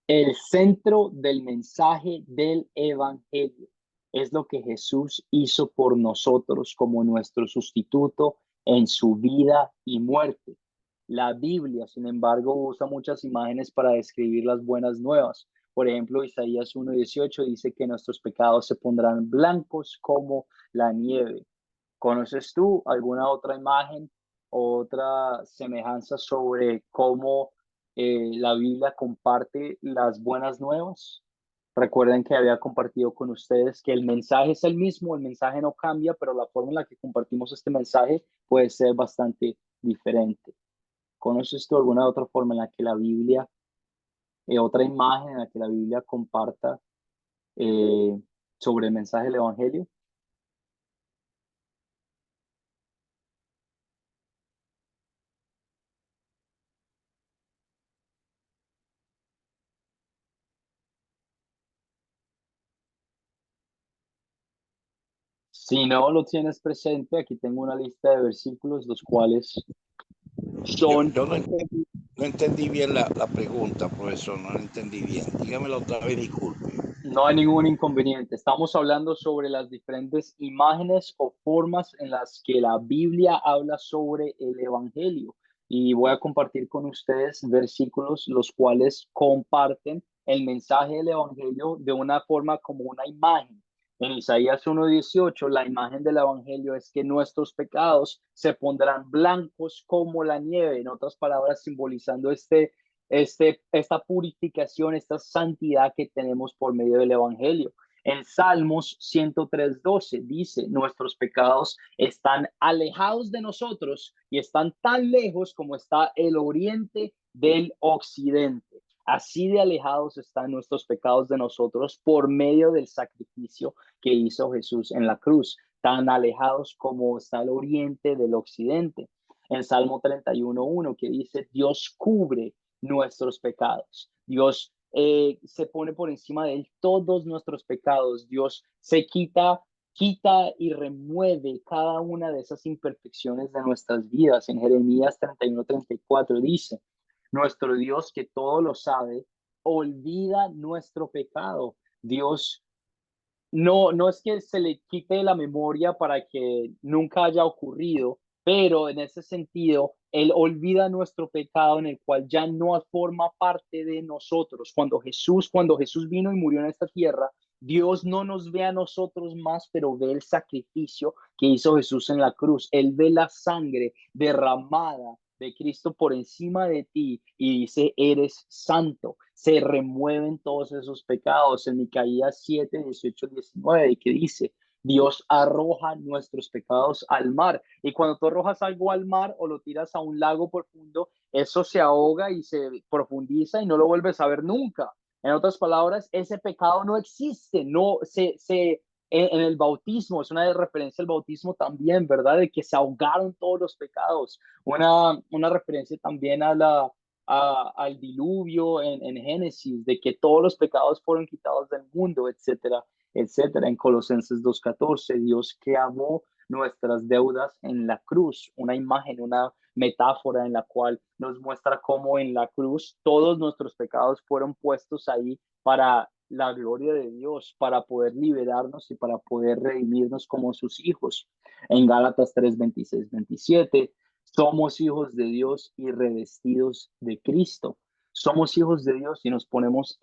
El centro del mensaje del Evangelio es lo que Jesús hizo por nosotros como nuestro sustituto en su vida y muerte. La Biblia, sin embargo, usa muchas imágenes para describir las buenas nuevas. Por ejemplo, Isaías 1:18 dice que nuestros pecados se pondrán blancos como la nieve. ¿Conoces tú alguna otra imagen o otra semejanza sobre cómo la Biblia comparte las buenas nuevas? Recuerden que había compartido con ustedes que el mensaje es el mismo, el mensaje no cambia, pero la forma en la que compartimos este mensaje puede ser bastante diferente. ¿Conoces tú alguna otra forma en la que la Biblia, otra imagen en la que la Biblia comparta sobre el mensaje del Evangelio? Si no lo tienes presente, aquí tengo una lista de versículos, los cuales son... Yo no entendí bien la pregunta, profesor, no la entendí bien. Dígamela otra vez, disculpe. No hay ningún inconveniente. Estamos hablando sobre las diferentes imágenes o formas en las que la Biblia habla sobre el Evangelio. Y voy a compartir con ustedes versículos los cuales comparten el mensaje del Evangelio de una forma como una imagen. En Isaías 1:18, la imagen del Evangelio es que nuestros pecados se pondrán blancos como la nieve. En otras palabras, simbolizando esta purificación, esta santidad que tenemos por medio del Evangelio. En Salmos 103:12 dice, nuestros pecados están alejados de nosotros y están tan lejos como está el oriente del occidente. Así de alejados están nuestros pecados de nosotros por medio del sacrificio que hizo Jesús en la cruz, tan alejados como está el oriente del occidente. En Salmo 31:1 que dice, Dios cubre nuestros pecados. Dios se pone por encima de él todos nuestros pecados. Dios se quita y remueve cada una de esas imperfecciones de nuestras vidas. En Jeremías 31:34 dice, nuestro Dios que todo lo sabe, olvida nuestro pecado. Dios no es que se le quite de la memoria para que nunca haya ocurrido, pero en ese sentido, Él olvida nuestro pecado en el cual ya no forma parte de nosotros. Cuando Jesús vino y murió en esta tierra, Dios no nos ve a nosotros más, pero ve el sacrificio que hizo Jesús en la cruz. Él ve la sangre derramada de Cristo por encima de ti y dice, eres santo. Se remueven todos esos pecados. En Micaías 7:18-19, que dice, Dios arroja nuestros pecados al mar. Y cuando tú arrojas algo al mar o lo tiras a un lago profundo, eso se ahoga y se profundiza y no lo vuelves a ver nunca. En otras palabras, ese pecado no existe, no en el bautismo, es una referencia al bautismo también, ¿verdad? De que se ahogaron todos los pecados. Una referencia también al diluvio en Génesis, de que todos los pecados fueron quitados del mundo, etcétera, etcétera. En Colosenses 2:14, Dios clavó nuestras deudas en la cruz, una imagen, una metáfora en la cual nos muestra cómo en la cruz todos nuestros pecados fueron puestos ahí para la gloria de Dios, para poder liberarnos y para poder redimirnos como sus hijos. En Gálatas 3:26-27, somos hijos de Dios y revestidos de Cristo. Somos hijos de Dios y nos ponemos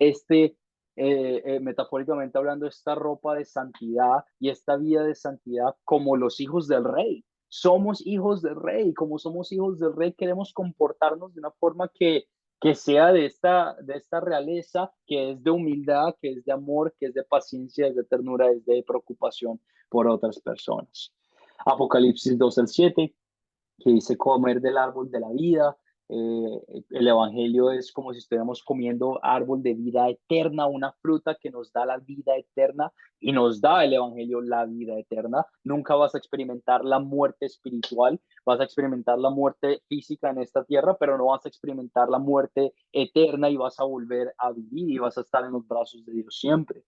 metafóricamente hablando, esta ropa de santidad y esta vida de santidad como los hijos del rey. Somos hijos del rey. Como somos hijos del rey, queremos comportarnos de una forma que sea de esta realeza, que es de humildad, que es de amor, que es de paciencia, es de ternura, es de preocupación por otras personas. Apocalipsis 2:7, que dice comer del árbol de la vida. El evangelio es como si estuviéramos comiendo árbol de vida eterna, una fruta que nos da la vida eterna y nos da el evangelio la vida eterna. Nunca vas a experimentar la muerte espiritual, vas a experimentar la muerte física en esta tierra, pero no vas a experimentar la muerte eterna y vas a volver a vivir y vas a estar en los brazos de Dios siempre.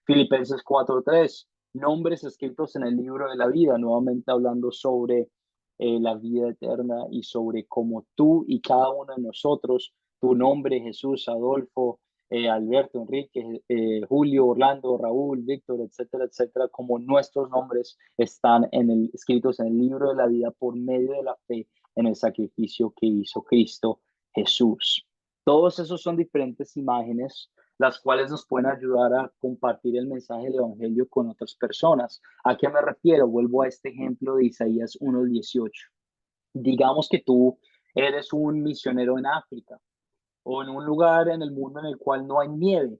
Filipenses 4:3, nombres escritos en el libro de la vida, nuevamente hablando sobre la vida eterna y sobre cómo tú y cada uno de nosotros, tu nombre, Jesús, Adolfo, Alberto, Enrique, Julio, Orlando, Raúl, Víctor, etcétera, etcétera, como nuestros nombres están escritos en el libro de la vida por medio de la fe en el sacrificio que hizo Cristo Jesús. Todos esos son diferentes imágenes las cuales nos pueden ayudar a compartir el mensaje del Evangelio con otras personas. ¿A qué me refiero? Vuelvo a este ejemplo de Isaías 1:18. Digamos que tú eres un misionero en África o en un lugar en el mundo en el cual no hay nieve.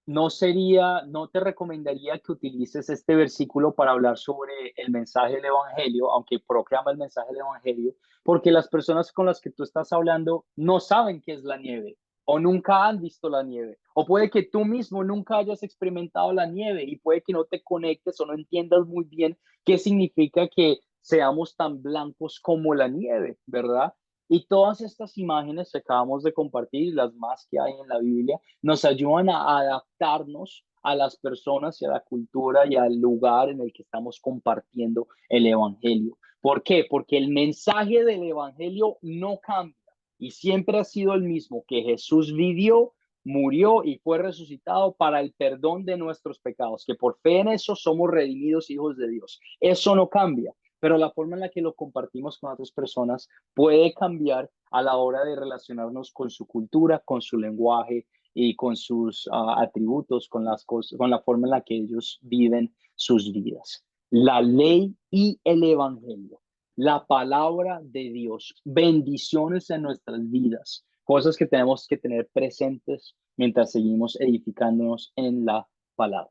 No te recomendaría que utilices este versículo para hablar sobre el mensaje del Evangelio, aunque proclama el mensaje del Evangelio, porque las personas con las que tú estás hablando no saben qué es la nieve o nunca han visto la nieve, o puede que tú mismo nunca hayas experimentado la nieve y puede que no te conectes o no entiendas muy bien qué significa que seamos tan blancos como la nieve, ¿verdad? Y todas estas imágenes que acabamos de compartir, las más que hay en la Biblia, nos ayudan a adaptarnos a las personas y a la cultura y al lugar en el que estamos compartiendo el Evangelio. ¿Por qué? Porque el mensaje del Evangelio no cambia y siempre ha sido el mismo, que Jesús vivió, murió y fue resucitado para el perdón de nuestros pecados, que por fe en eso somos redimidos hijos de Dios. Eso no cambia, pero la forma en la que lo compartimos con otras personas puede cambiar a la hora de relacionarnos con su cultura, con su lenguaje y con sus atributos, con las cosas, con la forma en la que ellos viven sus vidas. La ley y el evangelio, la palabra de Dios, bendiciones en nuestras vidas, cosas que tenemos que tener presentes mientras seguimos edificándonos en la palabra.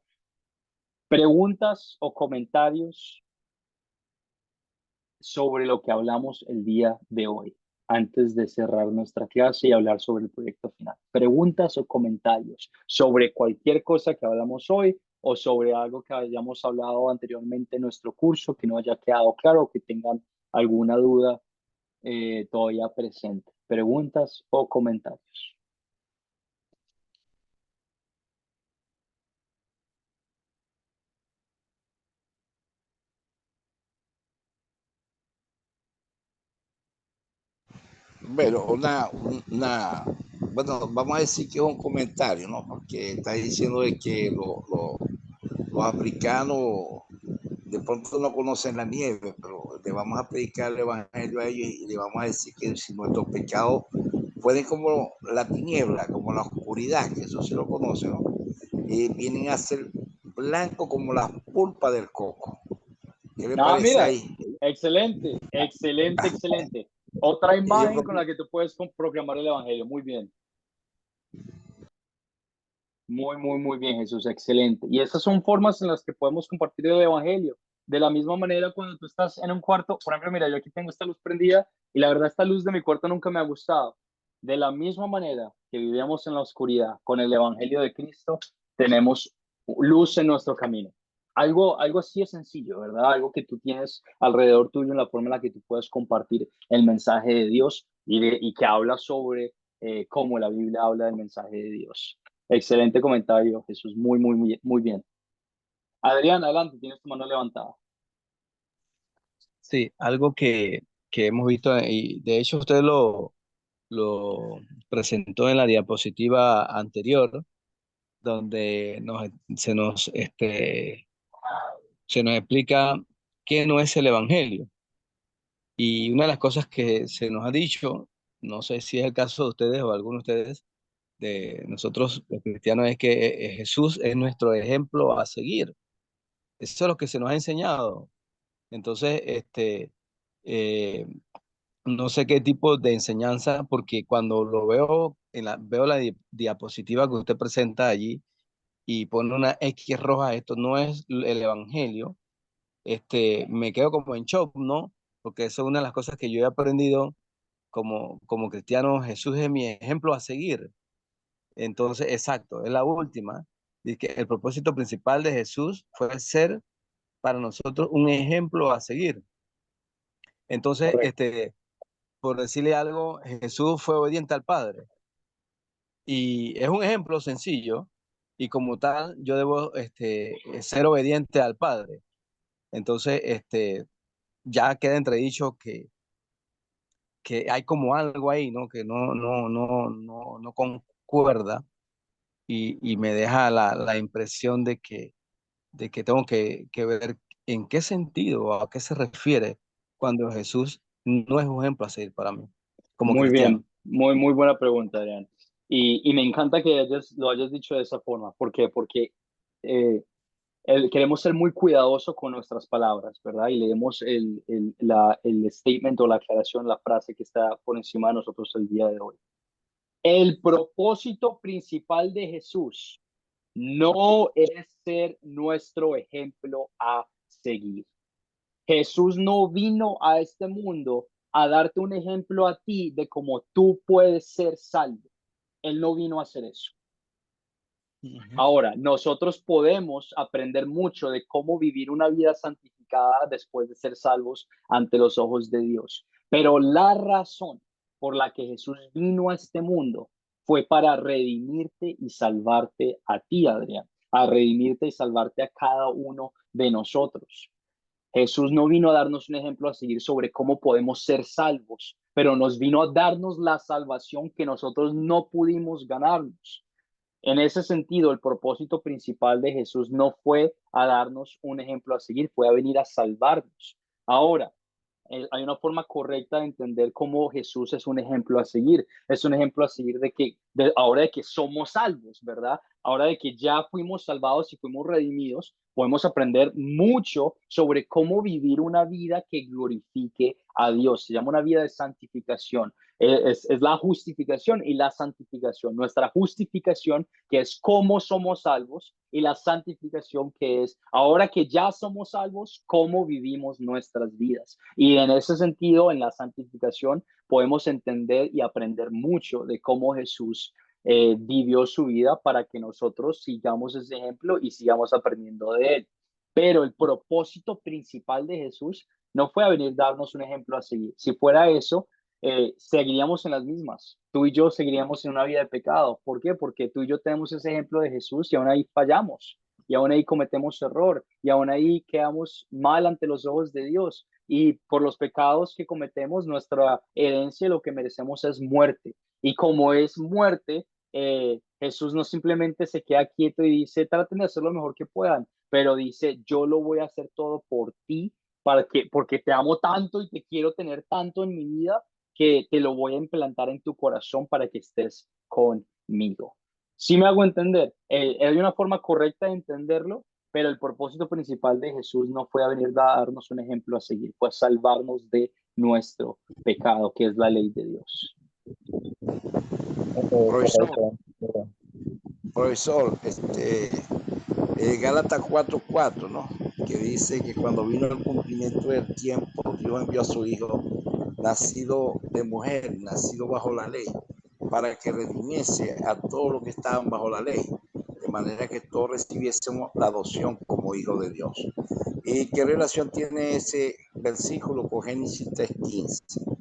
Preguntas o comentarios sobre lo que hablamos el día de hoy, antes de cerrar nuestra clase y hablar sobre el proyecto final. Preguntas o comentarios sobre cualquier cosa que hablamos hoy o sobre algo que hayamos hablado anteriormente en nuestro curso, que no haya quedado claro, que tengan alguna duda todavía presente. Preguntas o comentarios. Bueno, bueno, vamos a decir que es un comentario, ¿no? Porque está diciendo de que los africanos de pronto no conocen la nieve, pero le vamos a predicar el evangelio a ellos y le vamos a decir que si nuestros pecados pueden como la tiniebla, como la oscuridad, que eso sí lo conocen, ¿no? Y vienen a ser blanco como la pulpa del coco. ¿Qué le Ah, parece mira, ahí? excelente, excelente, excelente. Otra Ellos imagen con la que tú puedes proclamar el evangelio. Muy bien. Muy, muy, muy bien, Jesús, excelente. Y esas son formas en las que podemos compartir el evangelio. De la misma manera, cuando tú estás en un cuarto, por ejemplo, mira, yo aquí tengo esta luz prendida y la verdad esta luz de mi cuarto nunca me ha gustado. De la misma manera que vivimos en la oscuridad con el evangelio de Cristo, tenemos luz en nuestro camino. Algo así es sencillo, ¿verdad? Algo que tú tienes alrededor tuyo en la forma en la que tú puedes compartir el mensaje de Dios y que habla sobre cómo la Biblia habla del mensaje de Dios. Excelente comentario, Jesús. Muy, muy, muy, muy bien. Adrián, adelante, tienes tu mano levantada. Sí, algo que hemos visto, y de hecho usted lo presentó en la diapositiva anterior, donde se nos explica qué no es el Evangelio. Y una de las cosas que se nos ha dicho, no sé si es el caso de ustedes o algunos de ustedes, de nosotros los cristianos, es que Jesús es nuestro ejemplo a seguir. Eso es lo que se nos ha enseñado. Entonces, eh, no sé qué tipo de enseñanza, porque cuando lo veo, veo la diapositiva que usted presenta allí y pone una X roja, esto no es el Evangelio, me quedo como en shock, ¿no? Porque eso es una de las cosas que yo he aprendido como cristiano. Jesús es mi ejemplo a seguir. Entonces, exacto, es la última. Dice que el propósito principal de Jesús fue ser para nosotros un ejemplo a seguir. Entonces, Correcto. por decirle algo, Jesús fue obediente al Padre. Y es un ejemplo sencillo, y como tal, yo debo ser obediente al Padre. Entonces, ya queda entredicho que hay como algo ahí, ¿no? Que no concuerda, y me deja la impresión de que tengo que ver en qué sentido o a qué se refiere cuando Jesús no es un ejemplo a seguir para mí como Muy cristiano. bien, muy, muy buena pregunta, Adrián. Y me encanta que lo hayas dicho de esa forma. ¿Por qué? Porque eh, queremos ser muy cuidadosos con nuestras palabras, ¿verdad? Y leemos el statement o la aclaración, la frase que está por encima de nosotros el día de hoy. El propósito principal de Jesús no es ser nuestro ejemplo a seguir. Jesús no vino a este mundo a darte un ejemplo a ti de cómo tú puedes ser salvo. Él no vino a hacer eso. Ujú. Ahora, nosotros podemos aprender mucho de cómo vivir una vida santificada después de ser salvos ante los ojos de Dios. Pero la razón por la que Jesús vino a este mundo fue para redimirte y salvarte a ti, Adrián, a redimirte y salvarte a cada uno de nosotros. Jesús no vino a darnos un ejemplo a seguir sobre cómo podemos ser salvos, pero nos vino a darnos la salvación que nosotros no pudimos ganarnos. En ese sentido, el propósito principal de Jesús no fue a darnos un ejemplo a seguir, fue a venir a salvarnos. Ahora, hay una forma correcta de entender cómo Jesús es un ejemplo a seguir. Es un ejemplo a seguir de que ahora de que somos salvos, ¿verdad? Ahora de que ya fuimos salvados y fuimos redimidos, podemos aprender mucho sobre cómo vivir una vida que glorifique a Dios. Se llama una vida de santificación. Es la justificación y la santificación. Nuestra justificación, que es cómo somos salvos, y la santificación, que es ahora que ya somos salvos, cómo vivimos nuestras vidas. Y en ese sentido, en la santificación, podemos entender y aprender mucho de cómo Jesús vivió su vida para que nosotros sigamos ese ejemplo y sigamos aprendiendo de él. Pero el propósito principal de Jesús no fue a venir a darnos un ejemplo a seguir. Si fuera eso, seguiríamos en las mismas. Tú y yo seguiríamos en una vida de pecado. ¿Por qué? Porque tú y yo tenemos ese ejemplo de Jesús y aún ahí fallamos, y aún ahí cometemos error, y aún ahí quedamos mal ante los ojos de Dios. Y por los pecados que cometemos, nuestra herencia, lo que merecemos es muerte. Y como es muerte, Jesús no simplemente se queda quieto y dice, traten de hacer lo mejor que puedan, pero dice, yo lo voy a hacer todo por ti, porque te amo tanto y te quiero tener tanto en mi vida, que te lo voy a implantar en tu corazón para que estés conmigo. Sí me hago entender. Hay una forma correcta de entenderlo, pero el propósito principal de Jesús no fue a venir a darnos un ejemplo a seguir, fue a salvarnos de nuestro pecado, que es la ley de Dios. Profesor, profesor, Gálatas 4:4, ¿no? Que dice que cuando vino el cumplimiento del tiempo, Dios envió a su Hijo, nacido de mujer, nacido bajo la ley, para que redimiese a todos los que estaban bajo la ley, de manera que todos recibiésemos la adopción como hijos de Dios. ¿Y qué relación tiene ese versículo con Génesis 3:15?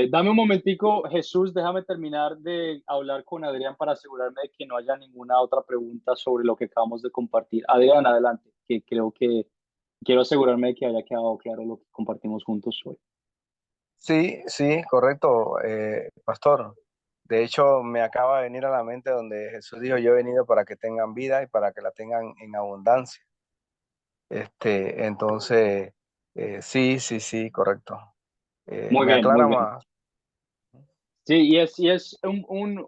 Dame un momentico, Jesús, déjame terminar de hablar con Adrián para asegurarme de que no haya ninguna otra pregunta sobre lo que acabamos de compartir. Adrián, adelante, que creo que quiero asegurarme de que haya quedado claro lo que compartimos juntos hoy. Sí, sí, correcto, pastor. De hecho, me acaba de venir a la mente donde Jesús dijo, yo he venido para que tengan vida y para que la tengan en abundancia. Entonces, sí, sí, sí, correcto. Muy Me bien, muy aclara bien. más. Sí, y es un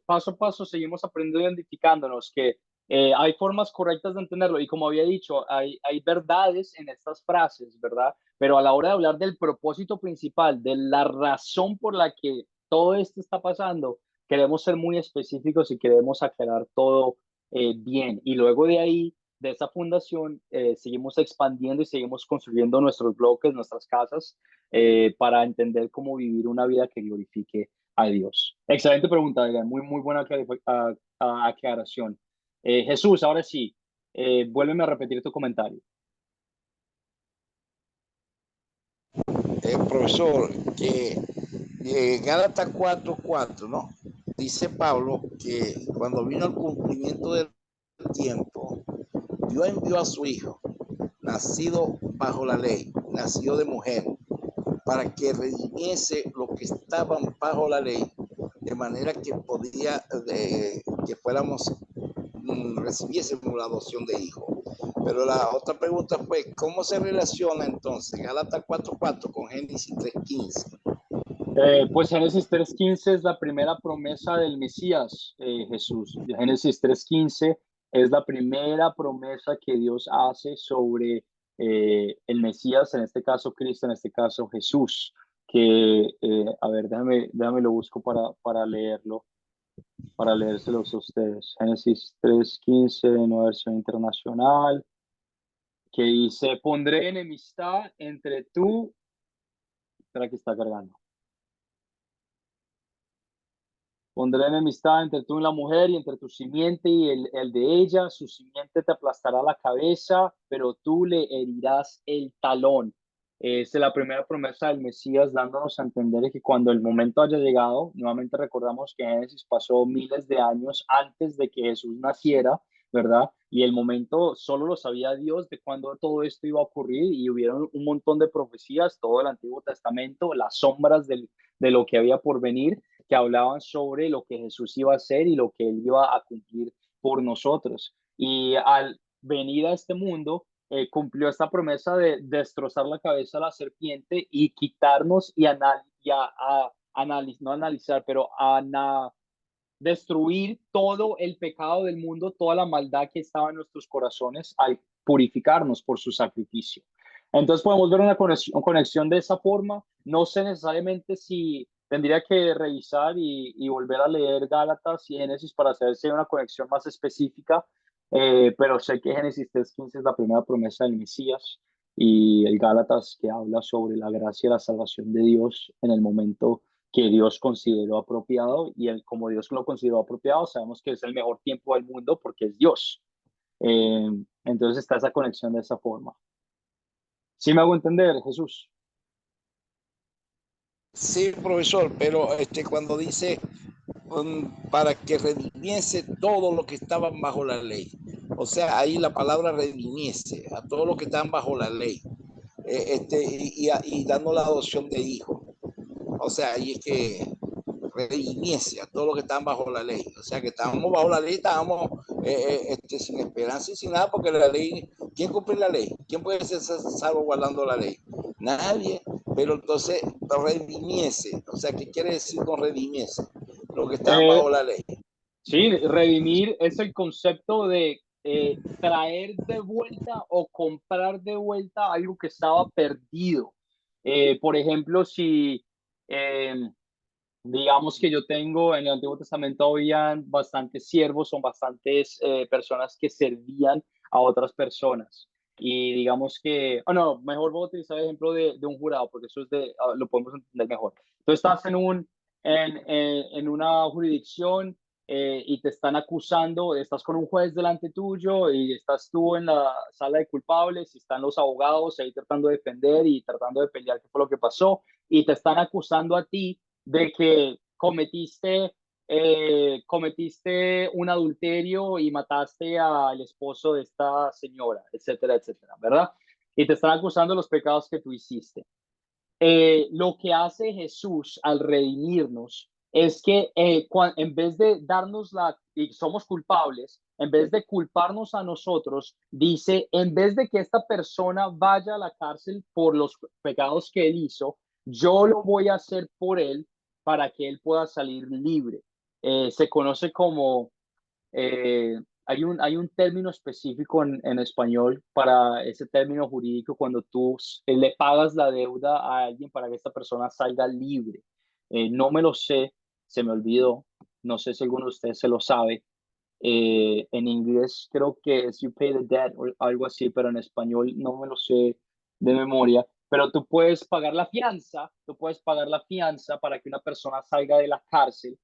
paso a paso, seguimos aprendiendo y identificándonos que hay formas correctas de entenderlo, y como había dicho, hay verdades en estas frases, ¿verdad? Pero a la hora de hablar del propósito principal, de la razón por la que todo esto está pasando, queremos ser muy específicos y queremos aclarar todo bien. Y luego de ahí, de esa fundación, seguimos expandiendo y seguimos construyendo nuestros bloques, nuestras casas, para entender cómo vivir una vida que glorifique a Dios. Excelente pregunta, Adrián. Muy, muy buena aclaración. Jesús, ahora sí, vuélveme a repetir tu comentario. Profesor, que Gálatas 4:4, ¿no? Dice Pablo que cuando vino el cumplimiento del tiempo, Dios envió a su Hijo, nacido bajo la ley, nacido de mujer, para que redimiese los que estaban bajo la ley, de manera que podía, que fuéramos, recibiésemos la adopción de hijo. Pero la otra pregunta fue, ¿cómo se relaciona entonces Gálatas 4:4 con Génesis 3:15? Pues Génesis 3:15 es la primera promesa del Mesías, Jesús. Génesis 3:15 es la primera promesa que Dios hace sobre el Mesías, en este caso Cristo, en este caso Jesús, que, a ver, déjame lo busco para leerlo, para leérselos a ustedes. Génesis 3:15, nueva versión internacional, que dice, pondré enemistad entre tú, espera que está cargando. Pondré enemistad entre tú y la mujer y entre tu simiente y el de ella. Su simiente te aplastará la cabeza, pero tú le herirás el talón. Es la primera promesa del Mesías, dándonos a entender que cuando el momento haya llegado, nuevamente recordamos que Génesis pasó miles de años antes de que Jesús naciera, ¿verdad? Y el momento solo lo sabía Dios de cuándo todo esto iba a ocurrir, y hubieron un montón de profecías, todo el Antiguo Testamento, las sombras de lo que había por venir, que hablaban sobre lo que Jesús iba a hacer y lo que él iba a cumplir por nosotros. Y al venir a este mundo, cumplió esta promesa de destrozar la cabeza a la serpiente y quitarnos y no analizar, pero destruir todo el pecado del mundo, toda la maldad que estaba en nuestros corazones al purificarnos por su sacrificio. Entonces podemos ver una conexión de esa forma. No sé necesariamente si tendría que revisar y volver a leer Gálatas y Génesis para saber si hay una conexión más específica, pero sé que Génesis 3:15 es la primera promesa del Mesías y el Gálatas que habla sobre la gracia y la salvación de Dios en el momento que Dios consideró apropiado, y como Dios lo consideró apropiado, sabemos que es el mejor tiempo del mundo porque es Dios. Entonces está esa conexión de esa forma. ¿Sí me hago entender, Jesús? Sí, profesor, pero cuando dice para que redimiese todo lo que estaban bajo la ley, o sea, ahí la palabra redimiese a todos los que estaban bajo la ley, y dando la adopción de hijos. O sea, ahí es que redimiese a todos los que estaban bajo la ley. O sea, que estábamos bajo la ley, estábamos sin esperanza y sin nada, porque la ley, ¿quién cumple la ley? ¿Quién puede ser salvo guardando la ley? Nadie. Pero entonces, redimiese. O sea, ¿qué quiere decir con redimiese? Los que estaban bajo la ley. Sí, redimir es el concepto de traer de vuelta o comprar de vuelta algo que estaba perdido. Por ejemplo, si digamos que yo tengo en el Antiguo Testamento, habían bastantes siervos, son bastantes personas que servían a otras personas. Y digamos que, no, mejor voy a utilizar el ejemplo de un jurado, porque eso lo podemos entender mejor. Tú estás en una jurisdicción y te están acusando, estás con un juez delante tuyo y estás tú en la sala de culpables y están los abogados ahí tratando de defender y tratando de pelear qué fue lo que pasó, y te están acusando a ti de que cometiste un adulterio y mataste al esposo de esta señora, etcétera, etcétera, ¿verdad? Y te están acusando de los pecados que tú hiciste. Lo que hace Jesús al redimirnos es que en vez de y somos culpables, en vez de culparnos a nosotros, dice, en vez de que esta persona vaya a la cárcel por los pecados que él hizo, yo lo voy a hacer por él para que él pueda salir libre. Se conoce como hay un término específico en español para ese término jurídico cuando tú le pagas la deuda a alguien para que esta persona salga libre. No me lo sé, se me olvidó, no sé si alguno de ustedes se lo sabe. En inglés creo que es you pay the debt o algo así, pero en español no me lo sé de memoria. Pero tú puedes pagar la fianza para que una persona salga de la cárcel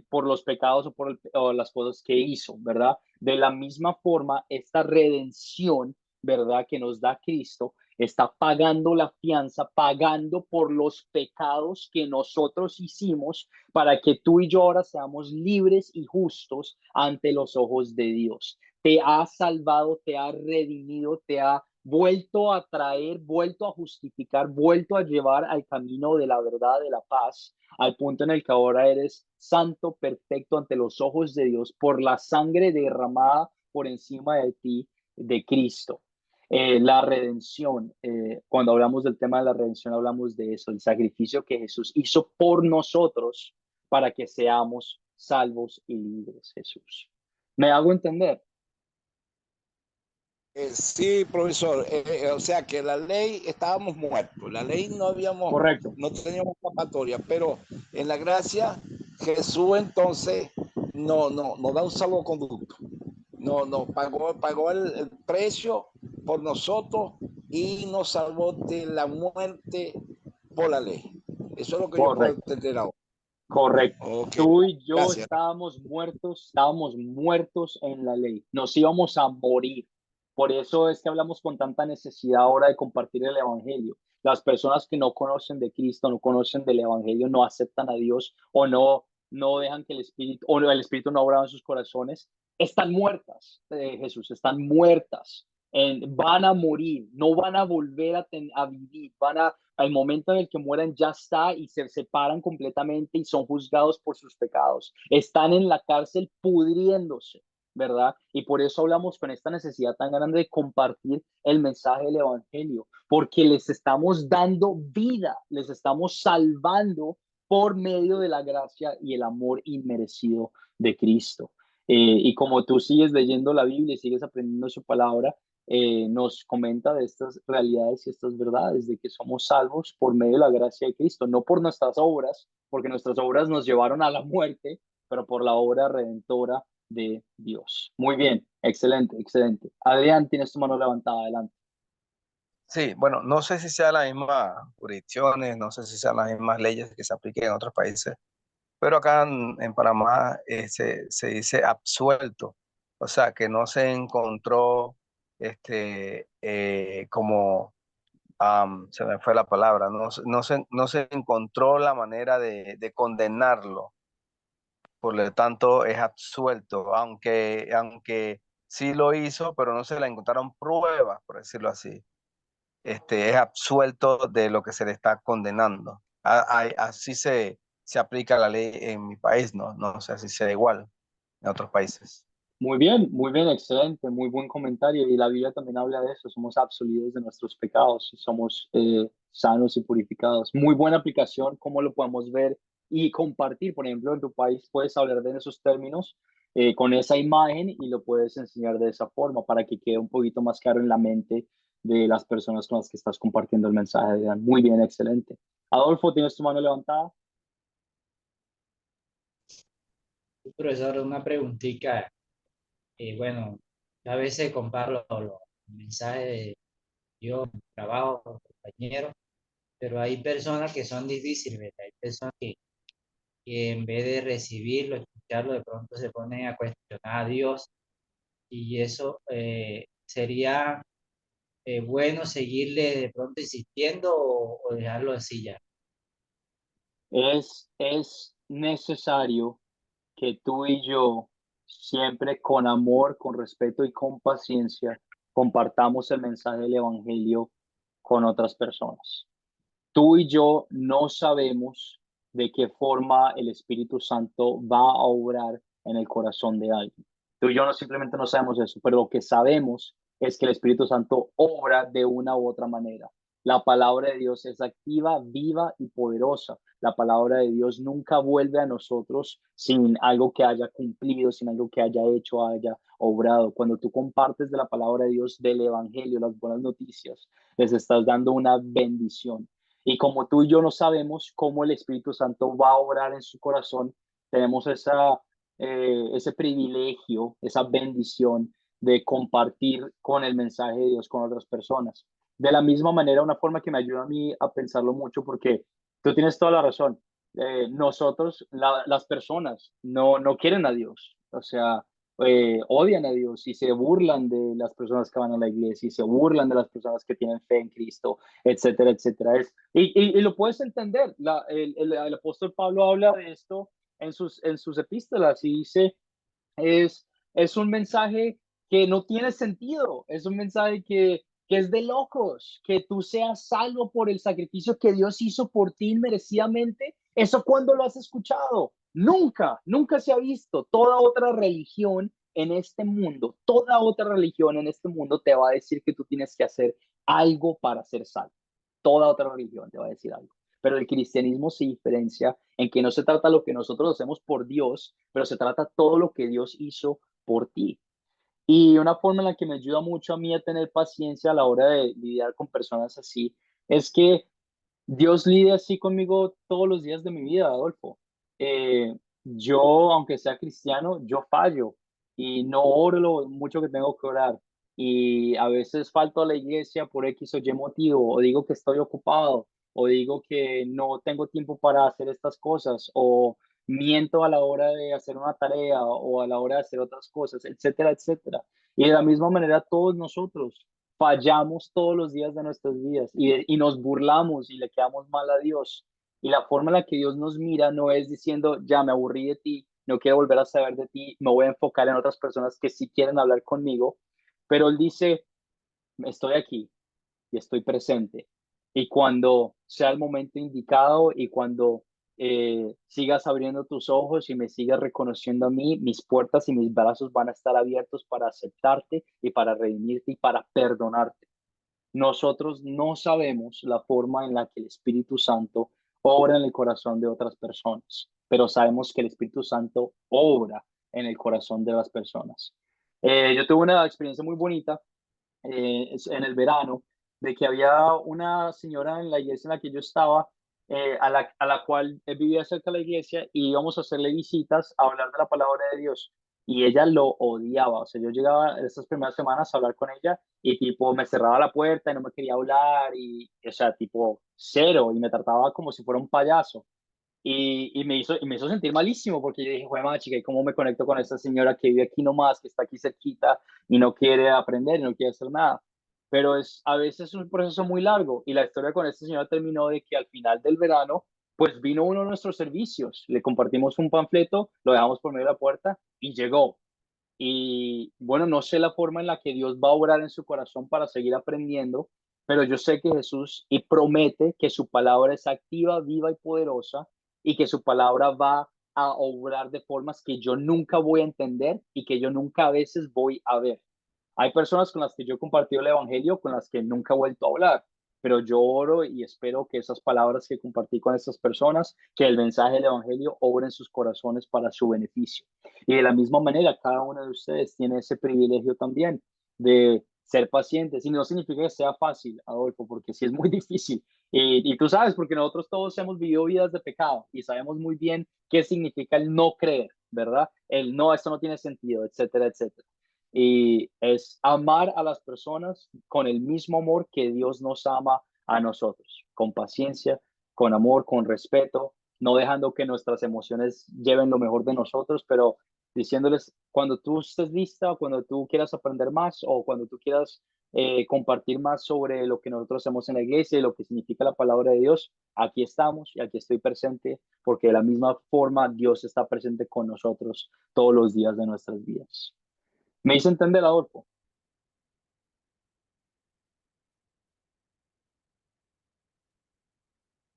por los pecados o las cosas que hizo, ¿verdad? De la misma forma, esta redención, ¿verdad? Que nos da Cristo, está pagando la fianza, pagando por los pecados que nosotros hicimos para que tú y yo ahora seamos libres y justos ante los ojos de Dios. Te ha salvado, te ha redimido, te ha vuelto a traer, vuelto a justificar, vuelto a llevar al camino de la verdad, de la paz, al punto en el que ahora eres santo, perfecto ante los ojos de Dios por la sangre derramada por encima de ti, de Cristo. La redención, cuando hablamos del tema de la redención, hablamos de eso, el sacrificio que Jesús hizo por nosotros para que seamos salvos y libres, Jesús. ¿Me hago entender? Sí, profesor. O sea que la ley estábamos muertos, la ley Correcto. no teníamos escapatoria, pero en la gracia Jesús entonces nos da un salvoconducto, no pagó el precio por nosotros y nos salvó de la muerte por la ley. Eso es lo que yo puedo Correcto. entender ahora. Correcto. Okay. Tú y yo Gracias. estábamos muertos en la ley, nos íbamos a morir. Por eso es que hablamos con tanta necesidad ahora de compartir el Evangelio. Las personas que no conocen de Cristo, no conocen del Evangelio, no aceptan a Dios o no dejan que el Espíritu no obra en sus corazones, están muertas, Jesús, están muertas. Van a morir, no van a volver a vivir, al momento en el que mueran ya está y se separan completamente y son juzgados por sus pecados. Están en la cárcel pudriéndose. ¿verdad? Y por eso hablamos con esta necesidad tan grande de compartir el mensaje del Evangelio, porque les estamos dando vida, les estamos salvando por medio de la gracia y el amor inmerecido de Cristo. Y como tú sigues leyendo la Biblia y sigues aprendiendo su palabra, nos comenta de estas realidades y estas verdades, de que somos salvos por medio de la gracia de Cristo, no por nuestras obras, porque nuestras obras nos llevaron a la muerte, pero por la obra redentora de Dios. Muy bien, excelente, excelente. Adrián, tienes tu mano levantada, adelante. Sí, bueno, no sé si sean las mismas jurisdicciones, no sé si sean las mismas leyes que se apliquen en otros países, pero acá en Panamá se dice absuelto, o sea, que no se encontró como, se me fue la palabra, no se encontró la manera de condenarlo, por lo tanto es absuelto, aunque sí lo hizo, pero no se le encontraron pruebas, por decirlo así. Es absuelto de lo que se le está condenando. Así se aplica la ley en mi país, ¿no? No sé si sea igual en otros países. Muy bien, excelente, muy buen comentario. Y la Biblia también habla de eso, somos absolvidos de nuestros pecados, somos sanos y purificados. Muy buena aplicación, cómo lo podemos ver y compartir. Por ejemplo, en tu país puedes hablar de esos términos con esa imagen y lo puedes enseñar de esa forma para que quede un poquito más claro en la mente de las personas con las que estás compartiendo el mensaje. Muy bien, excelente. Adolfo, ¿tienes tu mano levantada? Profesor, una preguntita. Bueno, a veces comparo los mensajes de Dios, mi trabajo, con compañeros, pero hay personas que son difíciles, ¿verdad? Hay personas que en vez de recibirlo, escucharlo, de pronto se ponen a cuestionar a Dios y eso sería bueno seguirle de pronto insistiendo o dejarlo así ya. Es necesario que tú y yo, siempre con amor, con respeto y con paciencia, compartamos el mensaje del Evangelio con otras personas. Tú y yo no sabemos de qué forma el Espíritu Santo va a obrar en el corazón de alguien. Tú y yo no simplemente no sabemos eso, pero lo que sabemos es que el Espíritu Santo obra de una u otra manera. La palabra de Dios es activa, viva y poderosa. La palabra de Dios nunca vuelve a nosotros sin algo que haya cumplido, sin algo que haya hecho, haya obrado. Cuando tú compartes de la palabra de Dios, del Evangelio, las buenas noticias, les estás dando una bendición. Y como tú y yo no sabemos cómo el Espíritu Santo va a obrar en su corazón, tenemos ese privilegio, esa bendición de compartir con el mensaje de Dios con otras personas. De la misma manera, una forma que me ayuda a mí a pensarlo mucho, porque tú tienes toda la razón. Nosotros, las personas, no quieren a Dios. O sea, odian a Dios y se burlan de las personas que van a la iglesia y se burlan de las personas que tienen fe en Cristo, etcétera, etcétera. Y lo puedes entender. El apóstol Pablo habla de esto en sus epístolas y dice, es, es un mensaje que no tiene sentido, es un mensaje que es de locos, que tú seas salvo por el sacrificio que Dios hizo por ti inmerecidamente. ¿Eso cuándo lo has escuchado? Nunca, nunca se ha visto. Toda otra religión en este mundo, toda otra religión en este mundo te va a decir que tú tienes que hacer algo para ser salvo. Toda otra religión te va a decir algo. Pero el cristianismo se diferencia en que no se trata lo que nosotros hacemos por Dios, pero se trata todo lo que Dios hizo por ti. Y una forma en la que me ayuda mucho a mí a tener paciencia a la hora de lidiar con personas así es que Dios lidia así conmigo todos los días de mi vida, Adolfo. Yo, aunque sea cristiano, yo fallo y no oro lo mucho que tengo que orar. Y a veces falto a la iglesia por X o Y motivo, o digo que estoy ocupado, o digo que no tengo tiempo para hacer estas cosas, o miento a la hora de hacer una tarea o a la hora de hacer otras cosas, etcétera, etcétera. Y de la misma manera todos nosotros fallamos todos los días de nuestras vidas y nos burlamos y le quedamos mal a Dios. Y la forma en la que Dios nos mira no es diciendo, ya me aburrí de ti, no quiero volver a saber de ti, me voy a enfocar en otras personas que sí quieren hablar conmigo, pero Él dice, estoy aquí y estoy presente. Y cuando sea el momento indicado y cuando sigas abriendo tus ojos y me sigas reconociendo a mí, mis puertas y mis brazos van a estar abiertos para aceptarte y para redimirte y para perdonarte. Nosotros no sabemos la forma en la que el Espíritu Santo obra en el corazón de otras personas, pero sabemos que el Espíritu Santo obra en el corazón de las personas. Yo tuve una experiencia muy bonita en el verano, de que había una señora en la iglesia en la que yo estaba, a la cual vivía cerca de la iglesia, y íbamos a hacerle visitas a hablar de la palabra de Dios. Y ella lo odiaba. O sea, yo llegaba estas primeras semanas a hablar con ella y tipo me cerraba la puerta y no me quería hablar y, o sea, tipo cero, y me trataba como si fuera un payaso. Y me hizo sentir malísimo porque yo dije, joder, chica, ¿y cómo me conecto con esta señora que vive aquí nomás, que está aquí cerquita y no quiere aprender y no quiere hacer nada? Pero a veces es un proceso muy largo, y la historia con esta señora terminó de que al final del verano, pues vino uno de nuestros servicios, le compartimos un panfleto, lo dejamos por medio de la puerta y llegó. Y bueno, no sé la forma en la que Dios va a obrar en su corazón para seguir aprendiendo, pero yo sé que Jesús y promete que su palabra es activa, viva y poderosa, y que su palabra va a obrar de formas que yo nunca voy a entender y que yo nunca a veces voy a ver. Hay personas con las que yo he compartido el evangelio con las que nunca he vuelto a hablar, pero yo oro y espero que esas palabras que compartí con estas personas, que el mensaje del evangelio obre en sus corazones para su beneficio. Y de la misma manera, cada uno de ustedes tiene ese privilegio también de ser pacientes. Y no significa que sea fácil, Adolfo, porque sí es muy difícil. Y tú sabes, porque nosotros todos hemos vivido vidas de pecado y sabemos muy bien qué significa el no creer, ¿verdad? El no, esto no tiene sentido, etcétera, etcétera. Y es amar a las personas con el mismo amor que Dios nos ama a nosotros, con paciencia, con amor, con respeto, no dejando que nuestras emociones lleven lo mejor de nosotros, pero diciéndoles, cuando tú estés lista, cuando tú quieras aprender más o cuando tú quieras compartir más sobre lo que nosotros hacemos en la iglesia y lo que significa la palabra de Dios, aquí estamos y aquí estoy presente, porque de la misma forma Dios está presente con nosotros todos los días de nuestras vidas. ¿Me hice entender, Adolfo?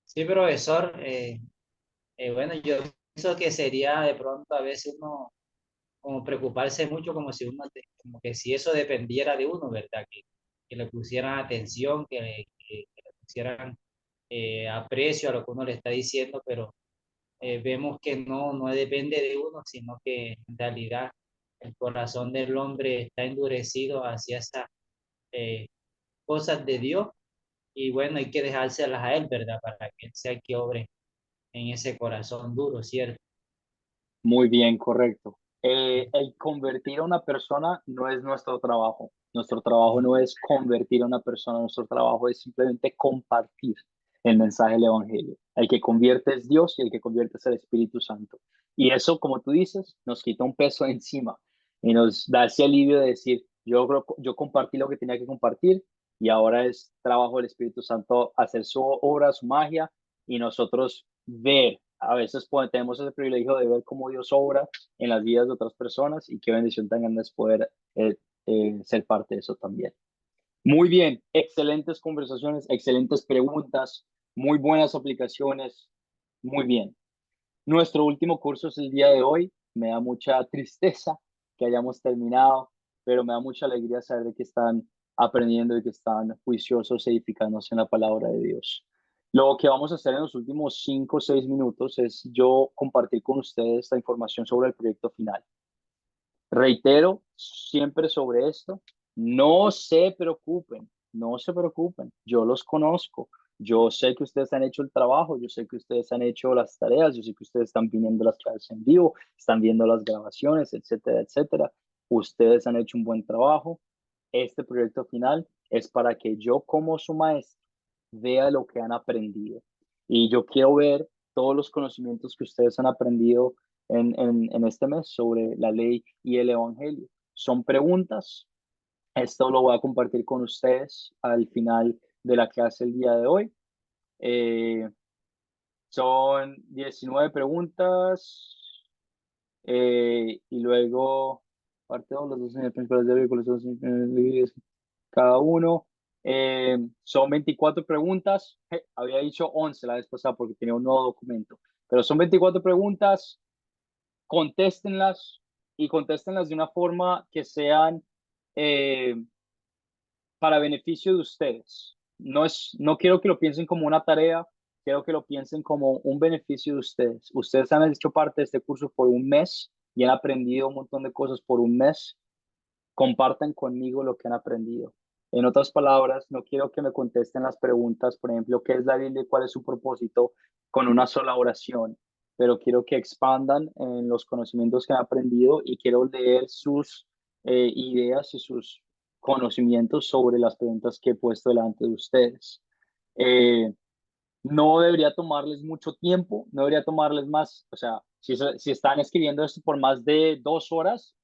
Sí, profesor. Bueno, yo pienso que sería de pronto a veces uno como preocuparse mucho como si uno, como que si eso dependiera de uno, ¿verdad? Que le pusieran atención, que le pusieran aprecio a lo que uno le está diciendo, pero vemos que no depende de uno, sino que en realidad el corazón del hombre está endurecido hacia esas eh, cosas de Dios, y bueno, hay que dejárselas a Él, ¿verdad? Para que Él sea el que obre en ese corazón duro, ¿cierto? Muy bien, correcto. El convertir a una persona no es nuestro trabajo. Nuestro trabajo no es convertir a una persona, nuestro trabajo es simplemente compartir el mensaje del Evangelio. El que convierte es Dios y el que convierte es el Espíritu Santo. Y eso, como tú dices, nos quita un peso encima y nos da ese alivio de decir, yo compartí lo que tenía que compartir, y ahora es trabajo del Espíritu Santo hacer su obra, su magia, y nosotros ver. A veces tenemos ese privilegio de ver cómo Dios obra en las vidas de otras personas, y qué bendición tan grande es poder ser parte de eso también. Muy bien, excelentes conversaciones, excelentes preguntas, muy buenas aplicaciones. Muy bien. Nuestro último curso es el día de hoy. Me da mucha tristeza que hayamos terminado, pero me da mucha alegría saber de que están aprendiendo y que están juiciosos, edificándose en la palabra de Dios. Lo que vamos a hacer en los últimos 5 o 6 minutos es yo compartir con ustedes esta información sobre el proyecto final. Reitero siempre sobre esto, no se preocupen, no se preocupen, yo los conozco, yo sé que ustedes han hecho el trabajo, yo sé que ustedes han hecho las tareas, yo sé que ustedes están viniendo las clases en vivo, están viendo las grabaciones, etcétera, etcétera. Ustedes han hecho un buen trabajo. Este proyecto final es para que yo, como su maestro, vea lo que han aprendido. Y yo quiero ver todos los conocimientos que ustedes han aprendido en este mes sobre la ley y el evangelio. Son preguntas. Esto lo voy a compartir con ustedes al final de la clase el día de hoy. Eh, Son 19 preguntas, y luego parte de los dos principales de vehículos, cada uno. Son 24 preguntas. Había dicho 11 la vez pasada porque tenía un nuevo documento. Pero son 24 preguntas, contéstenlas y contéstenlas de una forma que sean para beneficio de ustedes. No quiero que lo piensen como una tarea, quiero que lo piensen como un beneficio de ustedes. Ustedes han hecho parte de este curso por un mes y han aprendido un montón de cosas por un mes. Compartan conmigo lo que han aprendido. En otras palabras, no quiero que me contesten las preguntas, por ejemplo, ¿qué es la Biblia y cuál es su propósito? Con una sola oración, pero quiero que expandan en los conocimientos que han aprendido y quiero leer sus ideas y sus conocimientos sobre las preguntas que he puesto delante de ustedes. Eh, no debería tomarles mucho tiempo, no debería tomarles más, o sea, si están escribiendo esto por más de 2 horas,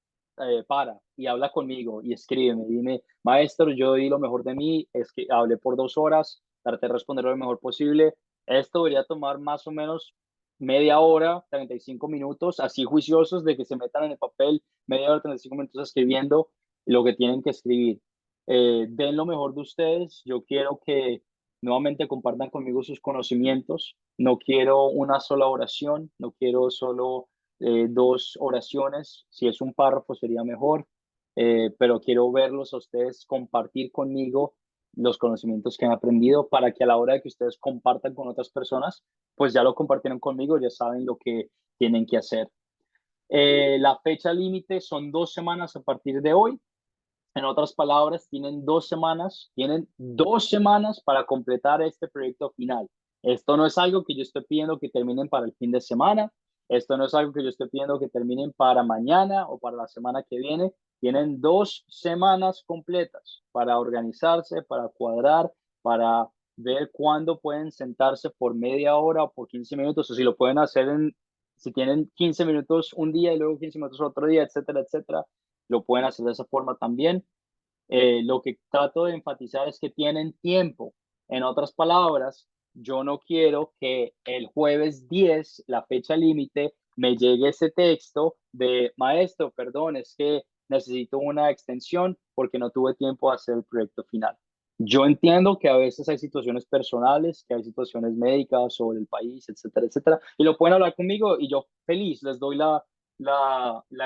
para y habla conmigo y escríbeme, dime, maestro, yo di lo mejor de mí, es que hablé por 2 horas, traté de responder lo mejor posible, esto debería tomar más o menos media hora, 35 minutos, así juiciosos de que se metan en el papel, media hora, 35 minutos escribiendo lo que tienen que escribir. Den lo mejor de ustedes, yo quiero que nuevamente compartan conmigo sus conocimientos. No quiero una sola oración, no quiero solo 2 oraciones. Si es un párrafo sería mejor, pero quiero verlos a ustedes compartir conmigo los conocimientos que han aprendido para que a la hora de que ustedes compartan con otras personas, pues ya lo compartieron conmigo, ya saben lo que tienen que hacer. La fecha límite son 2 semanas a partir de hoy. En otras palabras, tienen 2 semanas para completar este proyecto final. Esto no es algo que yo estoy pidiendo que terminen para el fin de semana. Esto no es algo que yo estoy pidiendo que terminen para mañana o para la semana que viene. Tienen 2 semanas completas para organizarse, para cuadrar, para ver cuándo pueden sentarse por media hora o por 15 minutos, o si lo pueden hacer si tienen 15 minutos un día y luego 15 minutos otro día, etcétera, etcétera, lo pueden hacer de esa forma también. Lo que trato de enfatizar es que tienen tiempo. En otras palabras, yo no quiero que el jueves 10, la fecha límite, me llegue ese texto de maestro, perdón, es que necesito una extensión porque no tuve tiempo de hacer el proyecto final. Yo entiendo que a veces hay situaciones personales, que hay situaciones médicas sobre el país, etcétera, etcétera, y lo pueden hablar conmigo y yo feliz les doy la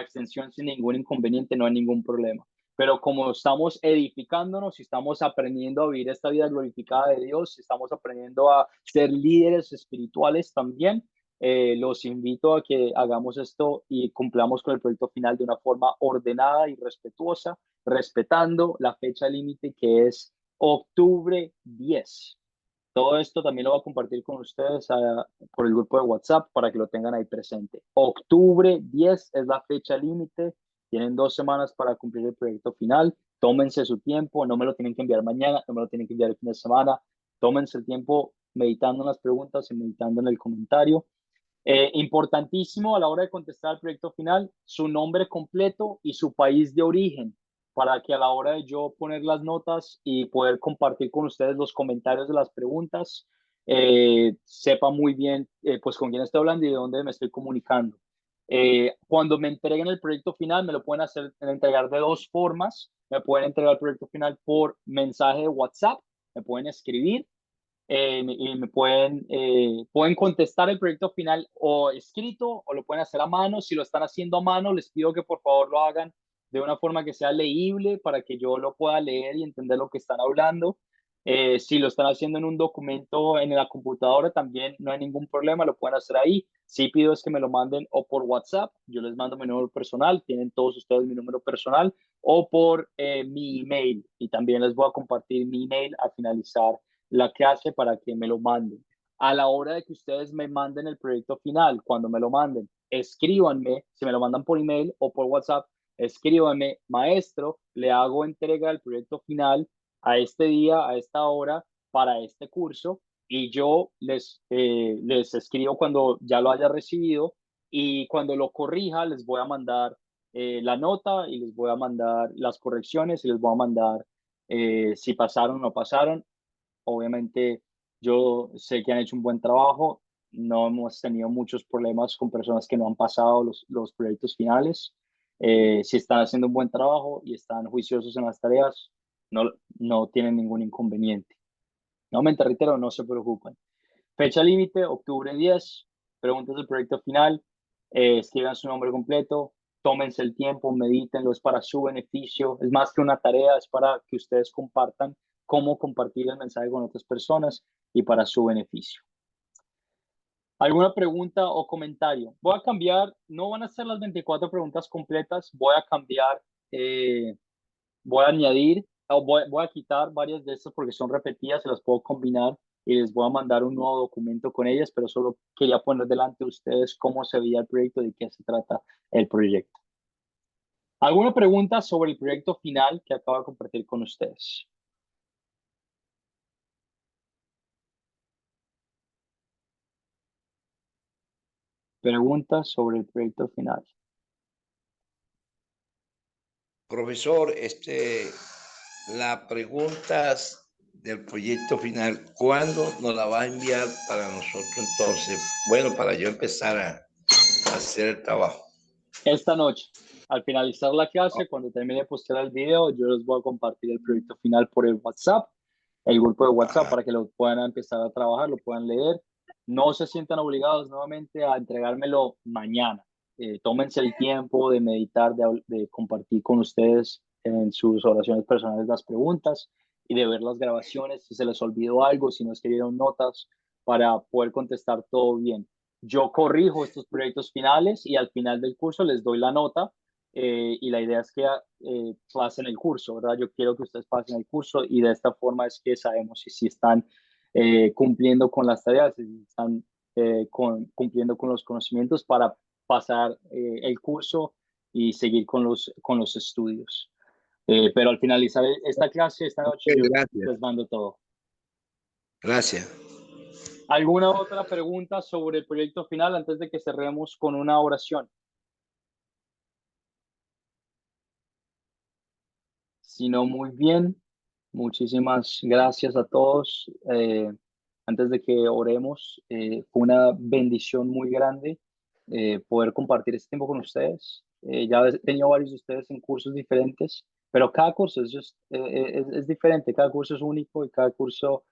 extensión sin ningún inconveniente, no hay ningún problema. Pero como estamos edificándonos y estamos aprendiendo a vivir esta vida glorificada de Dios, estamos aprendiendo a ser líderes espirituales también, los invito a que hagamos esto y cumplamos con el proyecto final de una forma ordenada y respetuosa, respetando la fecha límite que es octubre 10. Todo esto también lo voy a compartir con ustedes por el grupo de WhatsApp para que lo tengan ahí presente. Octubre 10 es la fecha límite. Tienen 2 semanas para cumplir el proyecto final. Tómense su tiempo. No me lo tienen que enviar mañana, no me lo tienen que enviar el fin de semana. Tómense el tiempo meditando en las preguntas y meditando en el comentario. Importantísimo a la hora de contestar el proyecto final, su nombre completo y su país de origen, para que a la hora de yo poner las notas y poder compartir con ustedes los comentarios de las preguntas, sepa muy bien pues con quién estoy hablando y de dónde me estoy comunicando. Cuando me entreguen el proyecto final, me lo pueden entregar de 2 formas. Me pueden entregar el proyecto final por mensaje de WhatsApp, me pueden escribir y pueden contestar el proyecto final o escrito o lo pueden hacer a mano. Si lo están haciendo a mano, les pido que por favor lo hagan de una forma que sea leíble para que yo lo pueda leer y entender lo que están hablando. Si lo están haciendo en un documento en la computadora, también no hay ningún problema, lo pueden hacer ahí. Sí pido es que me lo manden o por WhatsApp, yo les mando mi número personal, tienen todos ustedes mi número personal, o por mi email, y también les voy a compartir mi email al finalizar la clase para que me lo manden. A la hora de que ustedes me manden el proyecto final, cuando me lo manden, escríbanme, si me lo mandan por email o por WhatsApp, escríbanme, maestro, le hago entrega del proyecto final a este día, a esta hora, para este curso, y yo les escribo cuando ya lo haya recibido, y cuando lo corrija les voy a mandar la nota y les voy a mandar las correcciones y les voy a mandar si pasaron o no pasaron. Obviamente, yo sé que han hecho un buen trabajo. No hemos tenido muchos problemas con personas que no han pasado los proyectos finales. Si están haciendo un buen trabajo y están juiciosos en las tareas, no tienen ningún inconveniente. Nuevamente reitero, no se preocupen. Fecha límite, octubre 10. preguntas del proyecto final, escriban su nombre completo, tómense el tiempo, medítenlo, es para su beneficio, es más que una tarea, es para que ustedes compartan cómo compartir el mensaje con otras personas y para su beneficio. ¿Alguna pregunta o comentario? Voy a cambiar, no van a ser las 24 preguntas completas, voy a cambiar, voy a añadir, o voy a quitar varias de estas porque son repetidas, se las puedo combinar y les voy a mandar un nuevo documento con ellas, pero solo quería poner delante de ustedes cómo se veía el proyecto y de qué se trata el proyecto. ¿Alguna pregunta sobre el proyecto final que acabo de compartir con ustedes? Preguntas sobre el proyecto final. Profesor, las preguntas del proyecto final, ¿cuándo nos la va a enviar para nosotros entonces? Bueno, para yo empezar a hacer el trabajo. Esta noche, al finalizar la clase, cuando termine de postear el video, yo les voy a compartir el proyecto final por el WhatsApp, el grupo de WhatsApp, para que lo puedan empezar a trabajar, lo puedan leer. No se sientan obligados nuevamente a entregármelo mañana. Tómense el tiempo de meditar, de compartir con ustedes en sus oraciones personales las preguntas y de ver las grabaciones, si se les olvidó algo, si no escribieron notas, para poder contestar todo bien. Yo corrijo estos proyectos finales y al final del curso les doy la nota y la idea es que pasen el curso, ¿verdad? Yo quiero que ustedes pasen el curso y de esta forma es que sabemos si están cumpliendo con las tareas, si están cumpliendo con los conocimientos para pasar el curso y seguir con los estudios. Pero al finalizar esta clase, esta noche, yo les mando todo. Gracias. ¿Alguna otra pregunta sobre el proyecto final antes de que cerremos con una oración? Si no, muy bien. Muchísimas gracias a todos. Antes de que oremos, fue una bendición muy grande poder compartir este tiempo con ustedes. Ya he tenido varios de ustedes en cursos diferentes, pero cada curso es diferente, cada curso es único y cada curso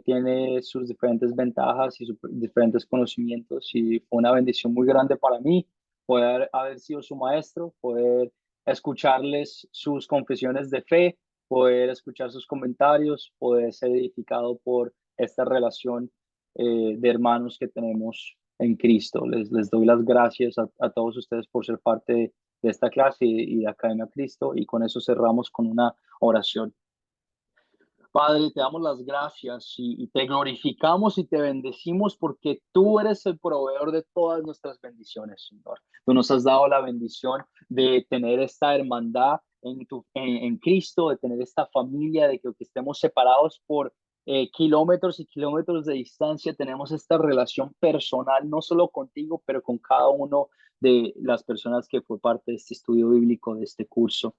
tiene sus diferentes ventajas y sus diferentes conocimientos y fue una bendición muy grande para mí poder haber sido su maestro, poder escucharles sus confesiones de fe, poder escuchar sus comentarios, poder ser edificado por esta relación de hermanos que tenemos en Cristo. Les doy las gracias a todos ustedes por ser parte de esta clase y de Academia Cristo y con eso cerramos con una oración. Padre, te damos las gracias y te glorificamos y te bendecimos porque tú eres el proveedor de todas nuestras bendiciones, Señor. Tú nos has dado la bendición de tener esta hermandad en Cristo, de tener esta familia, de que aunque estemos separados por kilómetros y kilómetros de distancia, tenemos esta relación personal, no solo contigo, pero con cada uno de las personas que fue parte de este estudio bíblico, de este curso.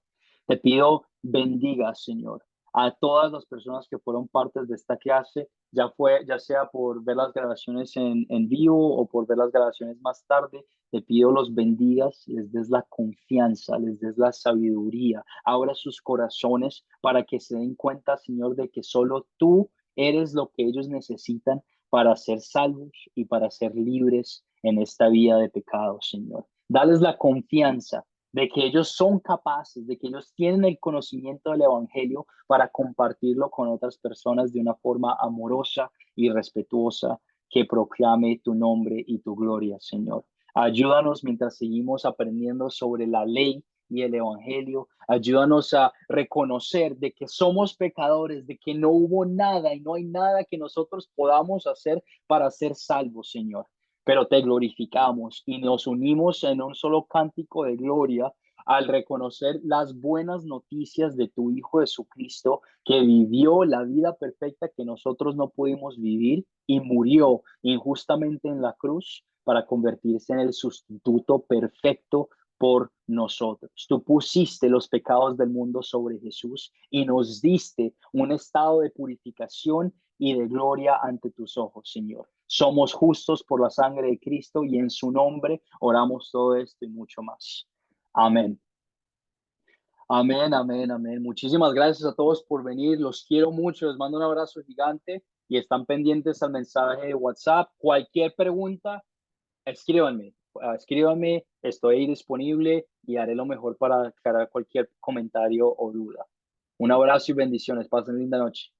Te pido bendiga, Señor, a todas las personas que fueron partes de esta clase, ya sea por ver las grabaciones en vivo o por ver las grabaciones más tarde. Te pido los bendigas, les des la confianza, les des la sabiduría, abra sus corazones para que se den cuenta, Señor, de que solo tú eres lo que ellos necesitan para ser salvos y para ser libres en esta vida de pecado, Señor. Dales la confianza de que ellos son capaces, de que ellos tienen el conocimiento del Evangelio para compartirlo con otras personas de una forma amorosa y respetuosa que proclame tu nombre y tu gloria, Señor. Ayúdanos mientras seguimos aprendiendo sobre la ley y el Evangelio. Ayúdanos a reconocer de que somos pecadores, de que no hubo nada y no hay nada que nosotros podamos hacer para ser salvos, Señor. Pero te glorificamos y nos unimos en un solo cántico de gloria al reconocer las buenas noticias de tu Hijo Jesucristo, que vivió la vida perfecta que nosotros no pudimos vivir y murió injustamente en la cruz para convertirse en el sustituto perfecto por nosotros. Tú pusiste los pecados del mundo sobre Jesús y nos diste un estado de purificación y de gloria ante tus ojos, Señor. Somos justos por la sangre de Cristo y en su nombre oramos todo esto y mucho más. Amén. Amén, amén, amén. Muchísimas gracias a todos por venir. Los quiero mucho. Les mando un abrazo gigante y están pendientes al mensaje de WhatsApp. Cualquier pregunta, escríbanme, estoy disponible y haré lo mejor para aclarar cualquier comentario o duda. Un abrazo y bendiciones. Pasen linda noche.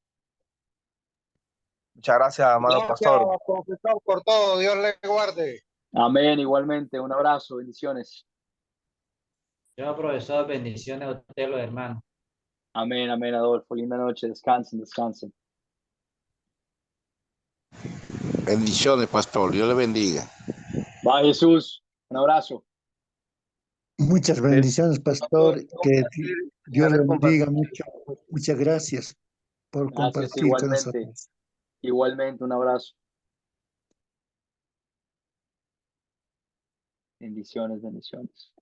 Muchas gracias, amado Gracias, pastor. profesor, por todo. Dios le guarde. Amén, igualmente. Un abrazo, bendiciones. Yo, profesor, bendiciones a usted, los hermanos. Amén, amén, Adolfo. Linda noche. Descansen, descansen. Bendiciones, pastor. Dios le bendiga. Va, Jesús. Un abrazo. Muchas bendiciones, pastor. Que Dios le haber compartido. bendiga mucho. Muchas gracias por Gracias, compartir con igualmente. nosotros. Igualmente, un abrazo. Bendiciones, bendiciones.